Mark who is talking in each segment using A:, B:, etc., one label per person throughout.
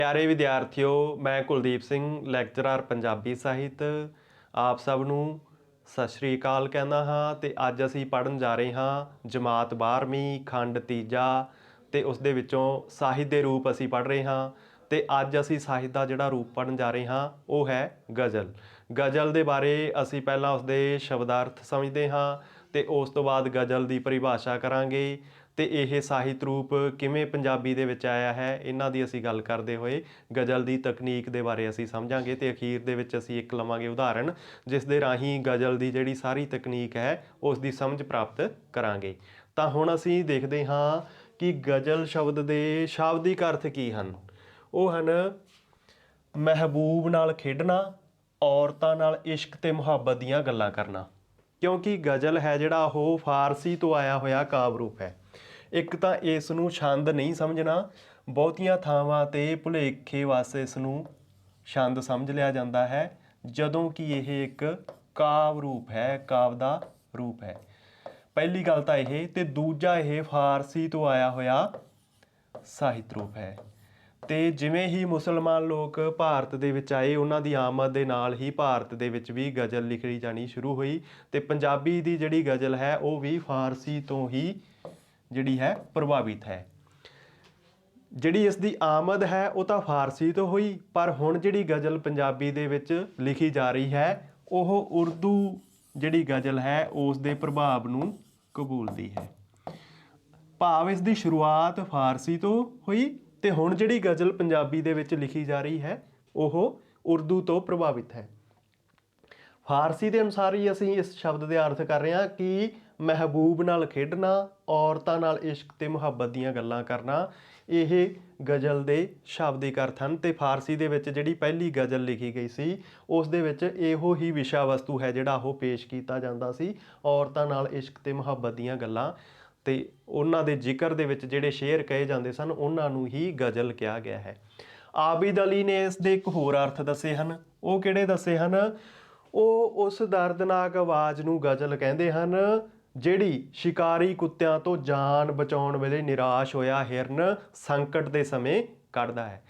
A: प्यारे विद्यार्थियों, मैं कुलदीप सिंह ਲੈਕਚਰਰ ਪੰਜਾਬੀ ਸਾਹਿਤ ਆਪ ਸਭ ਨੂੰ ਸਤਿ ਸ਼੍ਰੀ ਅਕਾਲ ਕਹਿੰਦਾ ਹਾਂ। ਤੇ ਅੱਜ ਅਸੀਂ ਪੜ੍ਹਨ ਜਾ ਰਹੇ ਹਾਂ ਜਮਾਤ 12ਵੀਂ ਖੰਡ ਤੀਜਾ ਤੇ ਉਸ ਦੇ ਵਿੱਚੋਂ ਸਾਹਿਤ ਦੇ ਰੂਪ ਅਸੀਂ ਪੜ੍ਹ ਰਹੇ ਹਾਂ। ਤੇ ਅੱਜ ਅਸੀਂ ਸਾਹਿਤ ਦਾ ਜਿਹੜਾ ਰੂਪ ਪੜ੍ਹਨ ਜਾ ਰਹੇ ਹਾਂ ਉਹ ਹੈ ਗਜ਼ਲ। ਗਜ਼ਲ ਦੇ ਬਾਰੇ ਅਸੀਂ ਪਹਿਲਾਂ ਉਸਦੇ ਸ਼ਬਦਾਰਥ ਸਮਝਦੇ ਹਾਂ ਤੇ ਉਸ ਤੋਂ ਬਾਅਦ ਗਜ਼ਲ ਦੀ ਪਰਿਭਾਸ਼ਾ ਕਰਾਂਗੇ ਤੇ ਇਹ ਸਾਹਿਤ ਰੂਪ ਕਿਵੇਂ ਪੰਜਾਬੀ ਦੇ ਵਿੱਚ ਆਇਆ ਹੈ ਇਹਨਾਂ ਦੀ ਅਸੀਂ ਗੱਲ ਕਰਦੇ ਹੋਏ ਗਜ਼ਲ ਦੀ ਤਕਨੀਕ ਦੇ ਬਾਰੇ ਅਸੀਂ ਸਮਝਾਂਗੇ ਤੇ ਅਖੀਰ ਦੇ ਵਿੱਚ ਅਸੀਂ ਇੱਕ ਲਵਾਂਗੇ ਉਦਾਹਰਣ ਜਿਸ ਦੇ ਰਾਹੀਂ ਗਜ਼ਲ ਦੀ ਜਿਹੜੀ ਸਾਰੀ ਤਕਨੀਕ ਹੈ ਉਸ ਦੀ ਸਮਝ ਪ੍ਰਾਪਤ ਕਰਾਂਗੇ। ਤਾਂ ਹੁਣ ਅਸੀਂ ਦੇਖਦੇ ਹਾਂ ਕਿ ਗਜ਼ਲ ਸ਼ਬਦ ਦੇ ਸ਼ਾਬਦਿਕ ਅਰਥ ਕੀ ਹਨ। ਉਹ ਹਨ ਮਹਿਬੂਬ ਨਾਲ ਖੇਡਣਾ, ਔਰਤਾਂ ਨਾਲ ਇਸ਼ਕ ਤੇ ਮੁਹੱਬਤ ਦੀਆਂ ਗੱਲਾਂ ਕਰਨਾ। ਕਿਉਂਕਿ ਗਜ਼ਲ ਹੈ ਜਿਹੜਾ ਉਹ ਫਾਰਸੀ ਤੋਂ ਆਇਆ ਹੋਇਆ ਕਾਵਿ ਰੂਪ ਹੈ। ਇੱਕ ਤਾਂ ਇਸ ਨੂੰ ਛੰਦ ਨਹੀਂ ਸਮਝਣਾ, ਬਹੁਤੀਆਂ ਥਾਵਾਂ 'ਤੇ ਭੁਲੇਖੇ ਵਾਸਤੇ ਇਸ ਨੂੰ ਛੰਦ ਸਮਝ ਲਿਆ ਜਾਂਦਾ ਹੈ, ਜਦੋਂ ਕਿ ਇਹ ਇੱਕ ਕਾਵਿ ਰੂਪ ਹੈ, ਕਾਵਿ ਦਾ ਰੂਪ ਹੈ। ਪਹਿਲੀ ਗੱਲ ਤਾਂ ਇਹ, ਤੇ ਦੂਜਾ ਇਹ ਫਾਰਸੀ ਤੋਂ ਆਇਆ ਹੋਇਆ ਸਾਹਿਤ ਰੂਪ ਹੈ। ਤੇ ਜਿਵੇਂ ਹੀ ਮੁਸਲਮਾਨ ਲੋਕ ਭਾਰਤ ਦੇ ਵਿੱਚ ਆਏ, ਉਹਨਾਂ ਦੀ ਆਮਦ ਦੇ ਨਾਲ ਹੀ ਭਾਰਤ ਦੇ ਵਿੱਚ ਵੀ ਗਜ਼ਲ ਲਿਖੀ ਜਾਣੀ ਸ਼ੁਰੂ ਹੋਈ ਤੇ ਪੰਜਾਬੀ ਦੀ ਜਿਹੜੀ ਗਜ਼ਲ ਹੈ ਉਹ ਵੀ ਫਾਰਸੀ ਤੋਂ ਹੀ ਜਿਹੜੀ ਹੈ ਪ੍ਰਭਾਵਿਤ ਹੈ। ਜਿਹੜੀ ਇਸ ਦੀ ਆਮਦ ਹੈ ਉਹ ਤਾਂ ਫਾਰਸੀ ਤੋਂ ਹੋਈ, ਪਰ ਹੁਣ ਜਿਹੜੀ ਗਜ਼ਲ ਪੰਜਾਬੀ ਦੇ ਵਿੱਚ ਲਿਖੀ ਜਾ ਰਹੀ ਹੈ ਉਹ ਉਰਦੂ ਜਿਹੜੀ ਗਜ਼ਲ ਹੈ ਉਸ ਦੇ ਪ੍ਰਭਾਵ ਨੂੰ ਕਬੂਲਦੀ ਹੈ। ਭਾਵ ਇਸ ਦੀ ਸ਼ੁਰੂਆਤ ਫਾਰਸੀ ਤੋਂ ਹੋਈ ਤੇ ਹੁਣ ਜਿਹੜੀ ਗਜ਼ਲ ਪੰਜਾਬੀ ਦੇ ਵਿੱਚ ਲਿਖੀ ਜਾ ਰਹੀ ਹੈ ਉਹ ਉਰਦੂ ਤੋਂ ਪ੍ਰਭਾਵਿਤ ਹੈ। ਫਾਰਸੀ ਦੇ ਅਨੁਸਾਰ ਹੀ ਅਸੀਂ ਇਸ ਸ਼ਬਦ ਦੇ ਅਰਥ ਕਰ ਰਹੇ ਹਾਂ ਕਿ ਮਹਿਬੂਬ ਨਾਲ ਖੇਡਣਾ, ਔਰਤਾਂ ਨਾਲ ਇਸ਼ਕ ਤੇ ਮੁਹੱਬਤ ਦੀਆਂ ਗੱਲਾਂ ਕਰਨਾ, ਇਹ ਗਜ਼ਲ ਦੇ ਸ਼ਾਬਦਿਕ ਅਰਥ ਹਨ। ਤੇ ਫਾਰਸੀ ਦੇ ਵਿੱਚ ਜਿਹੜੀ ਪਹਿਲੀ ਗਜ਼ਲ ਲਿਖੀ ਗਈ ਸੀ ਉਸ ਦੇ ਵਿੱਚ ਇਹੋ ਹੀ ਵਿਸ਼ਾ ਵਸਤੂ ਹੈ ਜਿਹੜਾ ਉਹ ਪੇਸ਼ ਕੀਤਾ ਜਾਂਦਾ ਸੀ, ਔਰਤਾਂ ਨਾਲ ਇਸ਼ਕ ਤੇ ਮੁਹੱਬਤ ਦੀਆਂ ਗੱਲਾਂ ਤੇ ਉਹਨਾਂ ਦੇ ਜ਼ਿਕਰ ਦੇ ਵਿੱਚ ਜਿਹੜੇ ਸ਼ੇਅਰ ਕਹੇ ਜਾਂਦੇ ਸਨ ਉਹਨਾਂ ਨੂੰ ਹੀ ਗਜ਼ਲ ਕਿਹਾ ਗਿਆ ਹੈ। ਆਬਿਦ ਅਲੀ ਨੇ ਇਸ ਦੇ ਇੱਕ ਹੋਰ ਅਰਥ ਦੱਸੇ ਹਨ। ਉਹ ਕਿਹੜੇ ਦੱਸੇ ਹਨ? ਉਹ ਉਸ ਦਰਦਨਾਕ ਆਵਾਜ਼ ਨੂੰ ਗਜ਼ਲ ਕਹਿੰਦੇ ਹਨ ਜਿਹੜੀ ਸ਼ਿਕਾਰੀ ਕੁੱਤਿਆਂ ਤੋਂ ਜਾਨ ਬਚਾਉਣ ਵੇਲੇ ਨਿਰਾਸ਼ ਹੋਇਆ ਹਿਰਨ ਸੰਕਟ ਦੇ ਸਮੇਂ ਕੱਢਦਾ ਹੈ।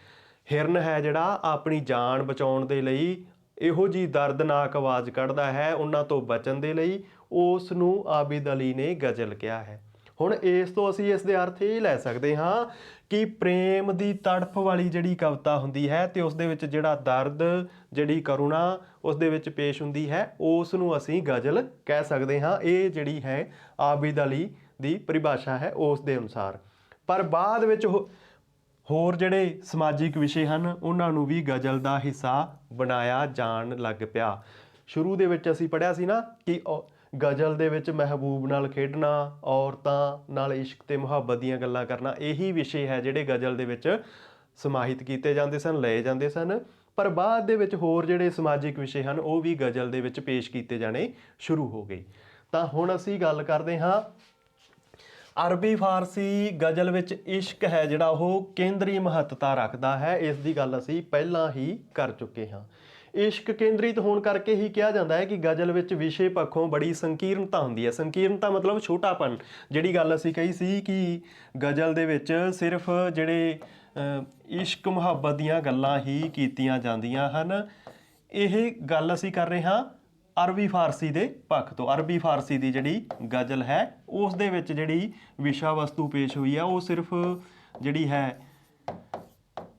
A: ਹਿਰਨ ਹੈ ਜਿਹੜਾ ਆਪਣੀ ਜਾਨ ਬਚਾਉਣ ਦੇ ਲਈ ਇਹੋ ਜਿਹੀ ਦਰਦਨਾਕ ਆਵਾਜ਼ ਕੱਢਦਾ ਹੈ ਉਹਨਾਂ ਤੋਂ ਬਚਣ ਦੇ ਲਈ, ਉਸ ਨੂੰ ਆਬਿਦ ਅਲੀ ਨੇ ਗਜ਼ਲ ਕਿਹਾ ਹੈ। ਹੁਣ ਇਸ ਤੋਂ ਅਸੀਂ ਇਸ ਦੇ ਅਰਥ ਇਹ ਲੈ ਸਕਦੇ ਹਾਂ ਕਿ ਪ੍ਰੇਮ ਦੀ ਤੜਫ ਵਾਲੀ ਜਿਹੜੀ ਕਵਿਤਾ ਹੁੰਦੀ ਹੈ ਤੇ ਉਸ ਦੇ ਵਿੱਚ ਜਿਹੜਾ ਦਰਦ, ਜਿਹੜੀ ਕਰੁਣਾ ਉਸ ਦੇ ਵਿੱਚ ਪੇਸ਼ ਹੁੰਦੀ ਹੈ, ਉਸ ਨੂੰ ਅਸੀਂ ਗਜ਼ਲ ਕਹਿ ਸਕਦੇ ਹਾਂ। ਇਹ ਜਿਹੜੀ ਹੈ ਆਬਿਦ ਅਲੀ ਦੀ ਪਰਿਭਾਸ਼ਾ ਹੈ ਉਸ ਦੇ ਅਨੁਸਾਰ। ਪਰ ਬਾਅਦ ਵਿੱਚ ਹੋਰ ਜਿਹੜੇ ਸਮਾਜਿਕ ਵਿਸ਼ੇ ਹਨ ਉਹਨਾਂ ਨੂੰ ਵੀ ਗਜ਼ਲ ਦਾ ਹਿੱਸਾ ਬਣਾਇਆ ਜਾਣ ਲੱਗ ਪਿਆ। ਸ਼ੁਰੂ ਦੇ ਵਿੱਚ ਅਸੀਂ ਪੜ੍ਹਿਆ ਸੀ ਨਾ ਕਿ ਗਜ਼ਲ ਦੇ ਵਿੱਚ ਮਹਿਬੂਬ ਨਾਲ ਖੇਡਣਾ, ਔਰਤਾਂ ਨਾਲ ਇਸ਼ਕ ਤੇ ਮੁਹੱਬਤ ਦੀਆਂ ਗੱਲਾਂ ਕਰਨਾ, ਇਹੀ ਵਿਸ਼ੇ ਹੈ ਜਿਹੜੇ ਗਜ਼ਲ ਦੇ ਵਿੱਚ ਸਮਾਹਿਤ ਕੀਤੇ ਜਾਂਦੇ ਸਨ, ਲਏ ਜਾਂਦੇ ਸਨ। ਪਰ ਬਾਅਦ ਦੇ ਵਿੱਚ ਹੋਰ ਜਿਹੜੇ ਸਮਾਜਿਕ ਵਿਸ਼ੇ ਹਨ ਉਹ ਵੀ ਗਜ਼ਲ ਦੇ ਵਿੱਚ ਪੇਸ਼ ਕੀਤੇ ਜਾਣੇ ਸ਼ੁਰੂ ਹੋ ਗਏ। ਤਾਂ ਹੁਣ ਅਸੀਂ ਗੱਲ ਕਰਦੇ ਹਾਂ ਅਰਬੀ ਫਾਰਸੀ ਗਜ਼ਲ ਵਿੱਚ ਇਸ਼ਕ ਹੈ ਜਿਹੜਾ ਉਹ ਕੇਂਦਰੀ ਮਹੱਤਤਾ ਰੱਖਦਾ ਹੈ। ਇਸ ਦੀ ਗੱਲ ਅਸੀਂ ਪਹਿਲਾਂ ਹੀ ਕਰ ਚੁੱਕੇ ਹਾਂ। ਇਸ਼ਕ ਕੇਂਦਰਿਤ ਹੋਣ ਕਰਕੇ ਹੀ ਕਿਹਾ ਜਾਂਦਾ ਹੈ ਕਿ ਗਜ਼ਲ ਵਿੱਚ ਵਿਸ਼ੇ ਪੱਖੋਂ ਬੜੀ ਸੰਕੀਰਨਤਾ ਹੁੰਦੀ ਹੈ। ਸੰਕੀਰਨਤਾ ਮਤਲਬ ਛੋਟਾਪਨ। ਜਿਹੜੀ ਗੱਲ ਅਸੀਂ ਕਹੀ ਸੀ ਕਿ ਗਜ਼ਲ ਦੇ ਵਿੱਚ ਸਿਰਫ ਜਿਹੜੇ ਇਸ਼ਕ ਮੁਹੱਬਤ ਦੀਆਂ ਗੱਲਾਂ ਹੀ ਕੀਤੀਆਂ ਜਾਂਦੀਆਂ ਹਨ, ਇਹ ਗੱਲ ਅਸੀਂ ਕਰ ਰਹੇ ਹਾਂ ਅਰਬੀ ਫਾਰਸੀ ਦੇ ਪੱਖ ਤੋਂ। ਅਰਬੀ ਫਾਰਸੀ ਦੀ ਜਿਹੜੀ ਗਜ਼ਲ ਹੈ ਉਸ ਦੇ ਵਿੱਚ ਜਿਹੜੀ ਵਿਸ਼ਾ ਵਸਤੂ ਪੇਸ਼ ਹੋਈ ਹੈ ਉਹ ਸਿਰਫ ਜਿਹੜੀ ਹੈ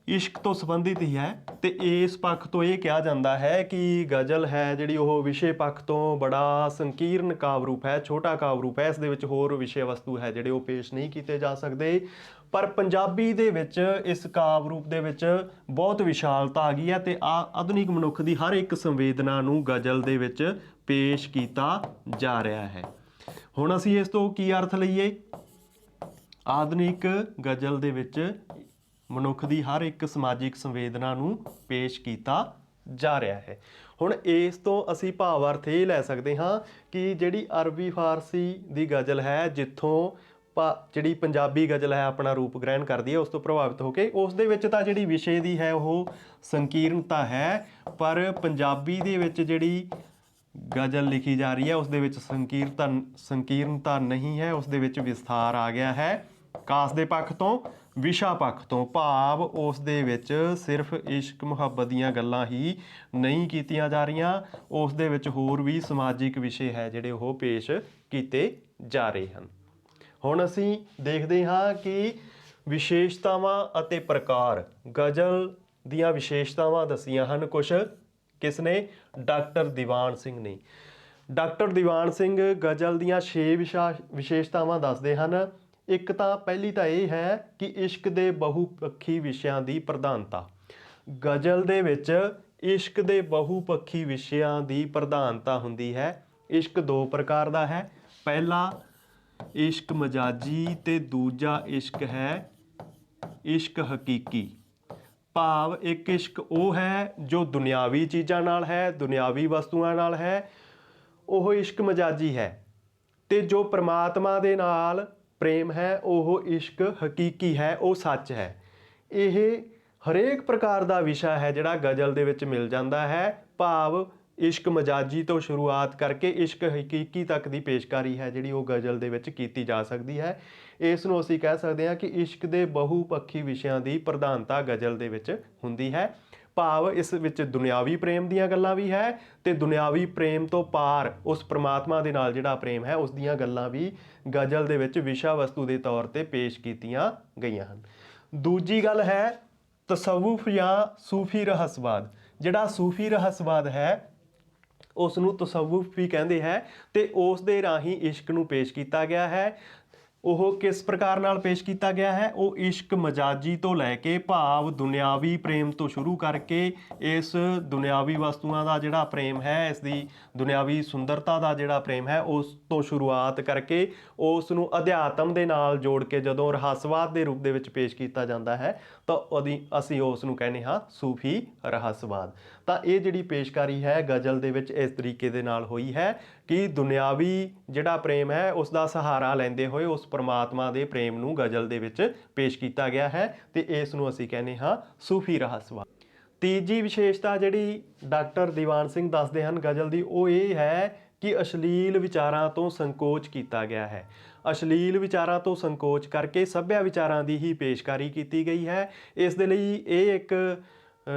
A: ਇਸ਼ਕ ਤੋਂ ਸੰਬੰਧਿਤ ਹੀ ਹੈ। ਤੇ ਇਸ ਪੱਖ ਤੋਂ ਇਹ ਕਿਹਾ ਜਾਂਦਾ ਹੈ ਕਿ ਗਜ਼ਲ ਹੈ ਜਿਹੜੀ ਉਹ ਵਿਸ਼ੇ ਪੱਖ ਤੋਂ ਬੜਾ ਸੰਕੀਰਨ ਕਾਵਿ ਰੂਪ ਹੈ, ਛੋਟਾ ਕਾਵਿ ਰੂਪ ਹੈ। ਇਸ ਦੇ ਵਿੱਚ ਹੋਰ ਵਿਸ਼ੇ ਵਸਤੂ ਹੈ ਜਿਹੜੇ ਉਹ ਪੇਸ਼ ਨਹੀਂ ਕੀਤੇ ਜਾ ਸਕਦੇ। ਪਰ ਪੰਜਾਬੀ ਦੇ ਵਿੱਚ ਇਸ ਕਾਵਿ ਰੂਪ ਦੇ ਵਿੱਚ ਬਹੁਤ ਵਿਸ਼ਾਲਤਾ ਆ ਗਈ ਹੈ ਤੇ ਆਧੁਨਿਕ ਮਨੁੱਖ ਦੀ ਹਰ ਇੱਕ ਸੰਵੇਦਨਾ ਨੂੰ ਗਜ਼ਲ ਦੇ ਵਿੱਚ ਪੇਸ਼ ਕੀਤਾ ਜਾ ਰਿਹਾ ਹੈ। ਹੁਣ ਅਸੀਂ ਇਸ ਤੋਂ ਕੀ ਅਰਥ ਲਈਏ? ਆਧੁਨਿਕ ਗਜ਼ਲ ਦੇ ਵਿੱਚ ਮਨੁੱਖ ਦੀ ਹਰ ਇੱਕ ਸਮਾਜਿਕ ਸੰਵੇਦਨਾ ਨੂੰ ਪੇਸ਼ ਕੀਤਾ ਜਾ ਰਿਹਾ ਹੈ। ਹੁਣ ਇਸ ਤੋਂ ਅਸੀਂ ਭਾਵ ਅਰਥ ਇਹ ਲੈ ਸਕਦੇ ਹਾਂ ਕਿ ਜਿਹੜੀ ਅਰਬੀ ਫਾਰਸੀ ਦੀ ਗਜ਼ਲ ਹੈ ਜਿੱਥੋਂ ਜਿਹੜੀ ਪੰਜਾਬੀ ਗਜ਼ਲ ਹੈ ਆਪਣਾ ਰੂਪ ਗ੍ਰਹਿਣ ਕਰਦੀ ਹੈ ਉਸ ਤੋਂ ਪ੍ਰਭਾਵਿਤ ਹੋ ਕੇ, ਉਸ ਦੇ ਵਿੱਚ ਤਾਂ ਜਿਹੜੀ ਵਿਸ਼ੇ ਦੀ ਹੈ ਉਹ ਸੰਕੀਰਨਤਾ ਹੈ, ਪਰ ਪੰਜਾਬੀ ਦੇ ਵਿੱਚ ਜਿਹੜੀ ਗਜ਼ਲ ਲਿਖੀ ਜਾ ਰਹੀ ਹੈ ਉਸ ਦੇ ਵਿੱਚ ਸੰਕੀਰਨਤਾ ਨਹੀਂ ਹੈ, ਉਸ ਦੇ ਵਿੱਚ ਵਿਸਥਾਰ ਆ ਗਿਆ ਹੈ। ਕਾਸ ਦੇ ਪੱਖ ਤੋਂ ਵਿਸ਼ਾ ਪੱਖ ਤੋਂ, ਭਾਵ ਉਸ ਦੇ ਵਿੱਚ ਸਿਰਫ ਇਸ਼ਕ ਮੁਹੱਬਤ ਦੀਆਂ ਗੱਲਾਂ ਹੀ ਨਹੀਂ ਕੀਤੀਆਂ ਜਾ ਰਹੀਆਂ, ਉਸ ਦੇ ਵਿੱਚ ਹੋਰ ਵੀ ਸਮਾਜਿਕ ਵਿਸ਼ੇ ਹੈ ਜਿਹੜੇ ਉਹ ਪੇਸ਼ ਕੀਤੇ ਜਾ ਰਹੇ ਹਨ। ਹੁਣ ਅਸੀਂ ਦੇਖਦੇ ਹਾਂ ਕਿ ਵਿਸ਼ੇਸ਼ਤਾਵਾਂ ਅਤੇ ਪ੍ਰਕਾਰ, ਗਜ਼ਲ ਦੀਆਂ ਵਿਸ਼ੇਸ਼ਤਾਵਾਂ ਦੱਸੀਆਂ ਹਨ ਕੁਛ ਕਿਸ ਨੇ? ਡਾਕਟਰ ਦੀਵਾਨ ਸਿੰਘ ਨੇ। ਡਾਕਟਰ ਦੀਵਾਨ ਸਿੰਘ ਗਜ਼ਲ ਦੀਆਂ 6 ਵਿਸ਼ੇਸ਼ਤਾਵਾਂ ਦੱਸਦੇ ਹਨ। ਇੱਕ ਤਾਂ ਪਹਿਲੀ ਤਾਂ ਇਹ ਹੈ ਕਿ ਇਸ਼ਕ ਦੇ ਬਹੁਪੱਖੀ ਵਿਸ਼ਿਆਂ ਦੀ ਪ੍ਰਧਾਨਤਾ। ਗਜ਼ਲ ਦੇ ਵਿੱਚ ਇਸ਼ਕ ਦੇ ਬਹੁਪੱਖੀ ਵਿਸ਼ਿਆਂ ਦੀ ਪ੍ਰਧਾਨਤਾ ਹੁੰਦੀ ਹੈ। ਇਸ਼ਕ ਦੋ ਪ੍ਰਕਾਰ ਦਾ ਹੈ, ਪਹਿਲਾ ਇਸ਼ਕ ਮਜਾਜੀ ਤੇ ਦੂਜਾ ਇਸ਼ਕ ਹੈ ਇਸ਼ਕ ਹਕੀਕੀ। ਭਾਵ ਇੱਕ ਇਸ਼ਕ ਉਹ ਹੈ ਜੋ ਦੁਨਿਆਵੀ ਚੀਜ਼ਾਂ ਨਾਲ ਹੈ, ਦੁਨਿਆਵੀ ਵਸਤੂਆਂ ਨਾਲ ਹੈ, ਉਹ ਇਸ਼ਕ ਮਜਾਜੀ ਹੈ। ਤੇ ਜੋ ਪ੍ਰਮਾਤਮਾ ਦੇ ਨਾਲ ਪ੍ਰੇਮ ਹੈ ਉਹ ਇਸ਼ਕ ਹਕੀਕੀ ਹੈ, ਉਹ ਸੱਚ ਹੈ। ਇਹ ਹਰੇਕ ਪ੍ਰਕਾਰ ਦਾ ਵਿਸ਼ਾ ਹੈ ਜਿਹੜਾ ਗਜ਼ਲ ਦੇ ਵਿੱਚ ਮਿਲ ਜਾਂਦਾ ਹੈ। ਭਾਵ ਇਸ਼ਕ ਮਜਾਜੀ ਤੋਂ ਸ਼ੁਰੂਆਤ ਕਰਕੇ ਇਸ਼ਕ ਹਕੀਕੀ ਤੱਕ ਦੀ ਪੇਸ਼ਕਾਰੀ ਹੈ ਜਿਹੜੀ ਉਹ ਗਜ਼ਲ ਦੇ ਵਿੱਚ ਕੀਤੀ ਜਾ ਸਕਦੀ ਹੈ। ਇਸ ਨੂੰ ਅਸੀਂ ਕਹਿ ਸਕਦੇ ਹਾਂ ਕਿ ਇਸ਼ਕ ਦੇ ਬਹੁਪੱਖੀ ਵਿਸ਼ਿਆਂ ਦੀ ਪ੍ਰਧਾਨਤਾ ਗਜ਼ਲ ਦੇ ਵਿੱਚ ਹੁੰਦੀ ਹੈ। ਭਾਵ ਇਸ ਵਿੱਚ ਦੁਨਿਆਵੀ ਪ੍ਰੇਮ ਦੀਆਂ ਗੱਲਾਂ ਵੀ ਹੈ ਤੇ ਦੁਨਿਆਵੀ ਪ੍ਰੇਮ ਤੋਂ ਪਾਰ ਉਸ ਪ੍ਰਮਾਤਮਾ ਦੇ ਨਾਲ ਜਿਹੜਾ ਪ੍ਰੇਮ ਹੈ ਉਸ ਦੀਆਂ ਗੱਲਾਂ ਵੀ ਗਜ਼ਲ ਦੇ ਵਿੱਚ ਵਿਸ਼ਾ ਵਸਤੂ ਦੇ ਤੌਰ ਤੇ ਪੇਸ਼ ਕੀਤੀਆਂ ਗਈਆਂ ਹਨ। ਦੂਜੀ ਗੱਲ ਹੈ ਤਸੱਵੁਫ ਜਾਂ ਸੂਫੀ ਰਹੱਸਵਾਦ। ਜਿਹੜਾ ਸੂਫੀ ਰਹੱਸਵਾਦ ਹੈ ਉਸ ਨੂੰ ਤਸੱਵੁਫ ਵੀ ਕਹਿੰਦੇ ਹੈ ਤੇ ਉਸ ਦੇ ਰਾਹੀਂ ਇਸ਼ਕ ਨੂੰ ਪੇਸ਼ ਕੀਤਾ ਗਿਆ ਹੈ। ਉਹ ਕਿਸ ਪ੍ਰਕਾਰ ਨਾਲ ਪੇਸ਼ ਕੀਤਾ ਗਿਆ ਹੈ? ਉਹ ਇਸ਼ਕ ਮਜਾਜੀ ਤੋਂ ਲੈ ਕੇ, ਭਾਵ ਦੁਨਿਆਵੀ ਪ੍ਰੇਮ ਤੋਂ ਸ਼ੁਰੂ ਕਰਕੇ ਇਸ ਦੁਨਿਆਵੀ ਵਸਤੂਆਂ ਦਾ ਜਿਹੜਾ ਪ੍ਰੇਮ ਹੈ, ਇਸ ਦੀ ਦੁਨਿਆਵੀ ਸੁੰਦਰਤਾ ਦਾ ਜਿਹੜਾ ਪ੍ਰੇਮ ਹੈ ਉਸ ਤੋਂ ਸ਼ੁਰੂਆਤ ਕਰਕੇ ਉਸ ਨੂੰ ਅਧਿਆਤਮ ਦੇ ਨਾਲ ਜੋੜ ਕੇ ਜਦੋਂ ਰਹੱਸਵਾਦ ਦੇ ਰੂਪ ਦੇ ਵਿੱਚ ਪੇਸ਼ ਕੀਤਾ ਜਾਂਦਾ ਹੈ ਤਾਂ ਅਸੀਂ ਉਸ ਨੂੰ ਕਹਿੰਦੇ ਹਾਂ ਸੂਫੀ ਰਹੱਸਵਾਦ। ਤਾਂ ਇਹ ਜਿਹੜੀ ਪੇਸ਼ਕਾਰੀ ਹੈ ਗਜ਼ਲ ਦੇ ਵਿੱਚ ਇਸ ਤਰੀਕੇ ਦੇ ਨਾਲ ਹੋਈ ਹੈ ਕਿ ਦੁਨਿਆਵੀ ਜਿਹੜਾ ਪ੍ਰੇਮ ਹੈ ਉਸ ਦਾ ਸਹਾਰਾ ਲੈਂਦੇ ਹੋਏ ਉਸ ਪਰਮਾਤਮਾ ਦੇ ਪ੍ਰੇਮ ਨੂੰ ਗਜ਼ਲ ਦੇ ਵਿੱਚ ਪੇਸ਼ ਕੀਤਾ ਗਿਆ ਹੈ ਤੇ ਇਸ ਨੂੰ ਅਸੀਂ ਕਹਿੰਦੇ ਹਾਂ ਸੂਫੀ ਰਹੱਸਵਾਦ। ਤੀਜੀ ਵਿਸ਼ੇਸ਼ਤਾ ਜਿਹੜੀ ਡਾਕਟਰ ਦੀਵਾਨ ਸਿੰਘ ਦੱਸਦੇ ਹਨ ਗਜ਼ਲ ਦੀ, ਉਹ ਇਹ ਹੈ ਕਿ ਅਸ਼ਲੀਲ ਵਿਚਾਰਾਂ ਤੋਂ ਸੰਕੋਚ ਕੀਤਾ ਗਿਆ ਹੈ। ਅਸ਼ਲੀਲ ਵਿਚਾਰਾਂ ਤੋਂ ਸੰਕੋਚ ਕਰਕੇ ਸੱਭਿਆ ਵਿਚਾਰਾਂ ਦੀ ਹੀ ਪੇਸ਼ਕਾਰੀ ਕੀਤੀ ਗਈ ਹੈ। ਇਸ ਦੇ ਲਈ ਇਹ ਇੱਕ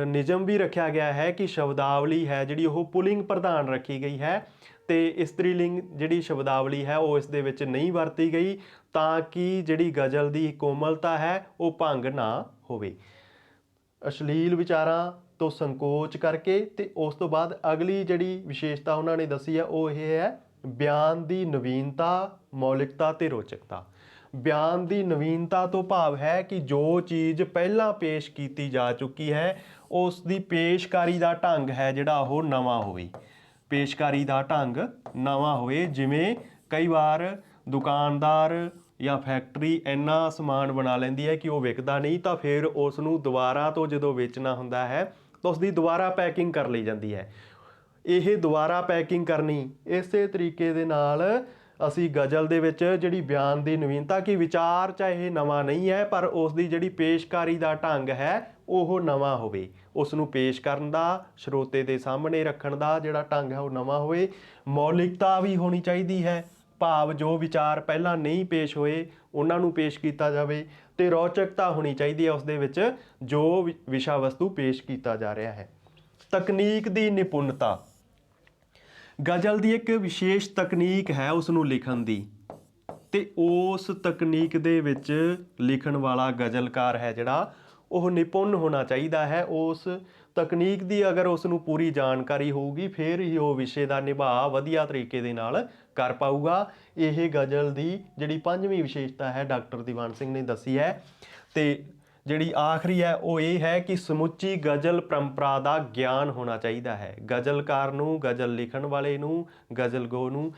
A: ਨਿਯਮ ਵੀ ਰੱਖਿਆ ਗਿਆ ਹੈ ਕਿ ਸ਼ਬਦਾਵਲੀ ਹੈ ਜਿਹੜੀ ਉਹ ਪੁਲਿੰਗ ਪ੍ਰਧਾਨ ਰੱਖੀ ਗਈ ਹੈ ਤੇ ਇਸਤਰੀ ਲਿੰਗ ਜਿਹੜੀ ਸ਼ਬਦਾਵਲੀ ਹੈ ਉਹ ਇਸ ਦੇ ਵਿੱਚ ਨਹੀਂ ਵਰਤੀ ਗਈ ਤਾਂ ਕਿ ਜਿਹੜੀ ਗਜ਼ਲ ਦੀ ਕੋਮਲਤਾ ਹੈ ਉਹ ਭੰਗ ਨਾ ਹੋਵੇ। ਅਸ਼ਲੀਲ ਵਿਚਾਰਾਂ ਤੋਂ ਸੰਕੋਚ ਕਰਕੇ ਤੇ ਉਸ ਤੋਂ ਬਾਅਦ ਅਗਲੀ ਜਿਹੜੀ ਵਿਸ਼ੇਸ਼ਤਾ ਉਹਨਾਂ ਨੇ ਦੱਸੀ ਹੈ ਉਹ ਇਹ ਹੈ ਬਿਆਨ ਦੀ ਨਵੀਨਤਾ, ਮੌਲਿਕਤਾ ਤੇ ਰੋਚਕਤਾ। ਬਿਆਨ ਦੀ ਨਵੀਨਤਾ ਤੋਂ ਭਾਵ ਹੈ ਕਿ ਜੋ ਚੀਜ਼ ਪਹਿਲਾਂ ਪੇਸ਼ ਕੀਤੀ ਜਾ ਚੁੱਕੀ ਹੈ ਉਸ ਦੀ ਪੇਸ਼ਕਾਰੀ ਦਾ ਢੰਗ ਹੈ ਜਿਹੜਾ ਉਹ ਨਵਾਂ ਹੋਵੇ। ਪੇਸ਼ਕਾਰੀ ਦਾ ਢੰਗ ਨਵਾਂ ਹੋਵੇ। ਜਿਵੇਂ ਕਈ ਵਾਰ ਦੁਕਾਨਦਾਰ ਜਾਂ ਫੈਕਟਰੀ ਇੰਨਾ ਸਮਾਨ ਬਣਾ ਲੈਂਦੀ ਹੈ ਕਿ ਉਹ ਵਿਕਦਾ ਨਹੀਂ ਤਾਂ ਫਿਰ ਉਸ ਨੂੰ ਦੁਬਾਰਾ ਤੋਂ ਜਦੋਂ ਵੇਚਣਾ ਹੁੰਦਾ ਹੈ ਤਾਂ ਉਸ ਦੀ ਦੁਬਾਰਾ ਪੈਕਿੰਗ ਕਰ ਲਈ ਜਾਂਦੀ ਹੈ। ਇਹ ਦੁਬਾਰਾ ਪੈਕਿੰਗ ਕਰਨੀ ਇਸੇ ਤਰੀਕੇ ਦੇ ਨਾਲ ਅਸੀਂ ਗਜ਼ਲ ਦੇ ਵਿੱਚ ਜਿਹੜੀ ਬਿਆਨ ਦੀ ਨਵੀਨਤਾ ਕਿ ਵਿਚਾਰ ਚਾਹੇ ਨਵਾਂ ਨਹੀਂ ਹੈ ਪਰ ਉਸ ਦੀ ਜਿਹੜੀ ਪੇਸ਼ਕਾਰੀ ਦਾ ਢੰਗ ਹੈ ਉਹ ਨਵਾਂ ਹੋਵੇ। ਉਸ ਨੂੰ ਪੇਸ਼ ਕਰਨ ਦਾ, ਸਰੋਤੇ ਦੇ ਸਾਹਮਣੇ ਰੱਖਣ ਦਾ ਜਿਹੜਾ ਢੰਗ ਹੈ ਉਹ ਨਵਾਂ ਹੋਵੇ। ਮੌਲਿਕਤਾ ਵੀ ਹੋਣੀ ਚਾਹੀਦੀ ਹੈ, ਭਾਵ ਜੋ ਵਿਚਾਰ ਪਹਿਲਾਂ ਨਹੀਂ ਪੇਸ਼ ਹੋਏ ਉਹਨਾਂ ਨੂੰ ਪੇਸ਼ ਕੀਤਾ ਜਾਵੇ ਤੇ ਰੌਚਕਤਾ ਹੋਣੀ ਚਾਹੀਦੀ ਹੈ ਉਸ ਦੇ ਵਿੱਚ ਜੋ ਵਿਸ਼ਾ ਵਸਤੂ ਪੇਸ਼ ਕੀਤਾ ਜਾ ਰਿਹਾ ਹੈ। ਤਕਨੀਕ ਦੀ ਨਿਪੁੰਨਤਾ। ਗਜ਼ਲ ਦੀ ਇੱਕ ਵਿਸ਼ੇਸ਼ ਤਕਨੀਕ ਹੈ ਉਸ ਨੂੰ ਲਿਖਣ ਦੀ ਤੇ ਉਸ ਤਕਨੀਕ ਦੇ ਵਿੱਚ ਲਿਖਣ ਵਾਲਾ ਗਜ਼ਲਕਾਰ ਹੈ ਜਿਹੜਾ ਉਹ ਨਿਪੁੰਨ ਹੋਣਾ ਚਾਹੀਦਾ ਹੈ। ਉਸ ਤਕਨੀਕ ਦੀ ਅਗਰ ਉਸ ਨੂੰ ਪੂਰੀ ਜਾਣਕਾਰੀ ਹੋਊਗੀ ਫਿਰ ਹੀ ਉਹ ਵਿਸ਼ੇ ਦਾ ਨਿਭਾਅ ਵਧੀਆ ਤਰੀਕੇ ਦੇ ਨਾਲ ਕਰ ਪਾਊਗਾ। ਇਹ ਗਜ਼ਲ ਦੀ ਜਿਹੜੀ ਪੰਜਵੀਂ ਵਿਸ਼ੇਸ਼ਤਾ ਹੈ ਡਾਕਟਰ ਦੀਵਾਨ ਸਿੰਘ ਨੇ ਦੱਸੀ ਹੈ। ਤੇ ਜਿਹੜੀ ਆਖਰੀ ਹੈ ਉਹ ਇਹ ਹੈ ਕਿ ਸਮੁੱਚੀ ਗਜ਼ਲ ਪਰੰਪਰਾ ਦਾ ਗਿਆਨ ਹੋਣਾ ਚਾਹੀਦਾ ਹੈ। ਗਜ਼ਲਕਾਰ ਨੂੰ, ਗਜ਼ਲ ਲਿਖਣ ਵਾਲੇ ਨੂੰ, ਗਜ਼ਲਗੋ ਨੂੰ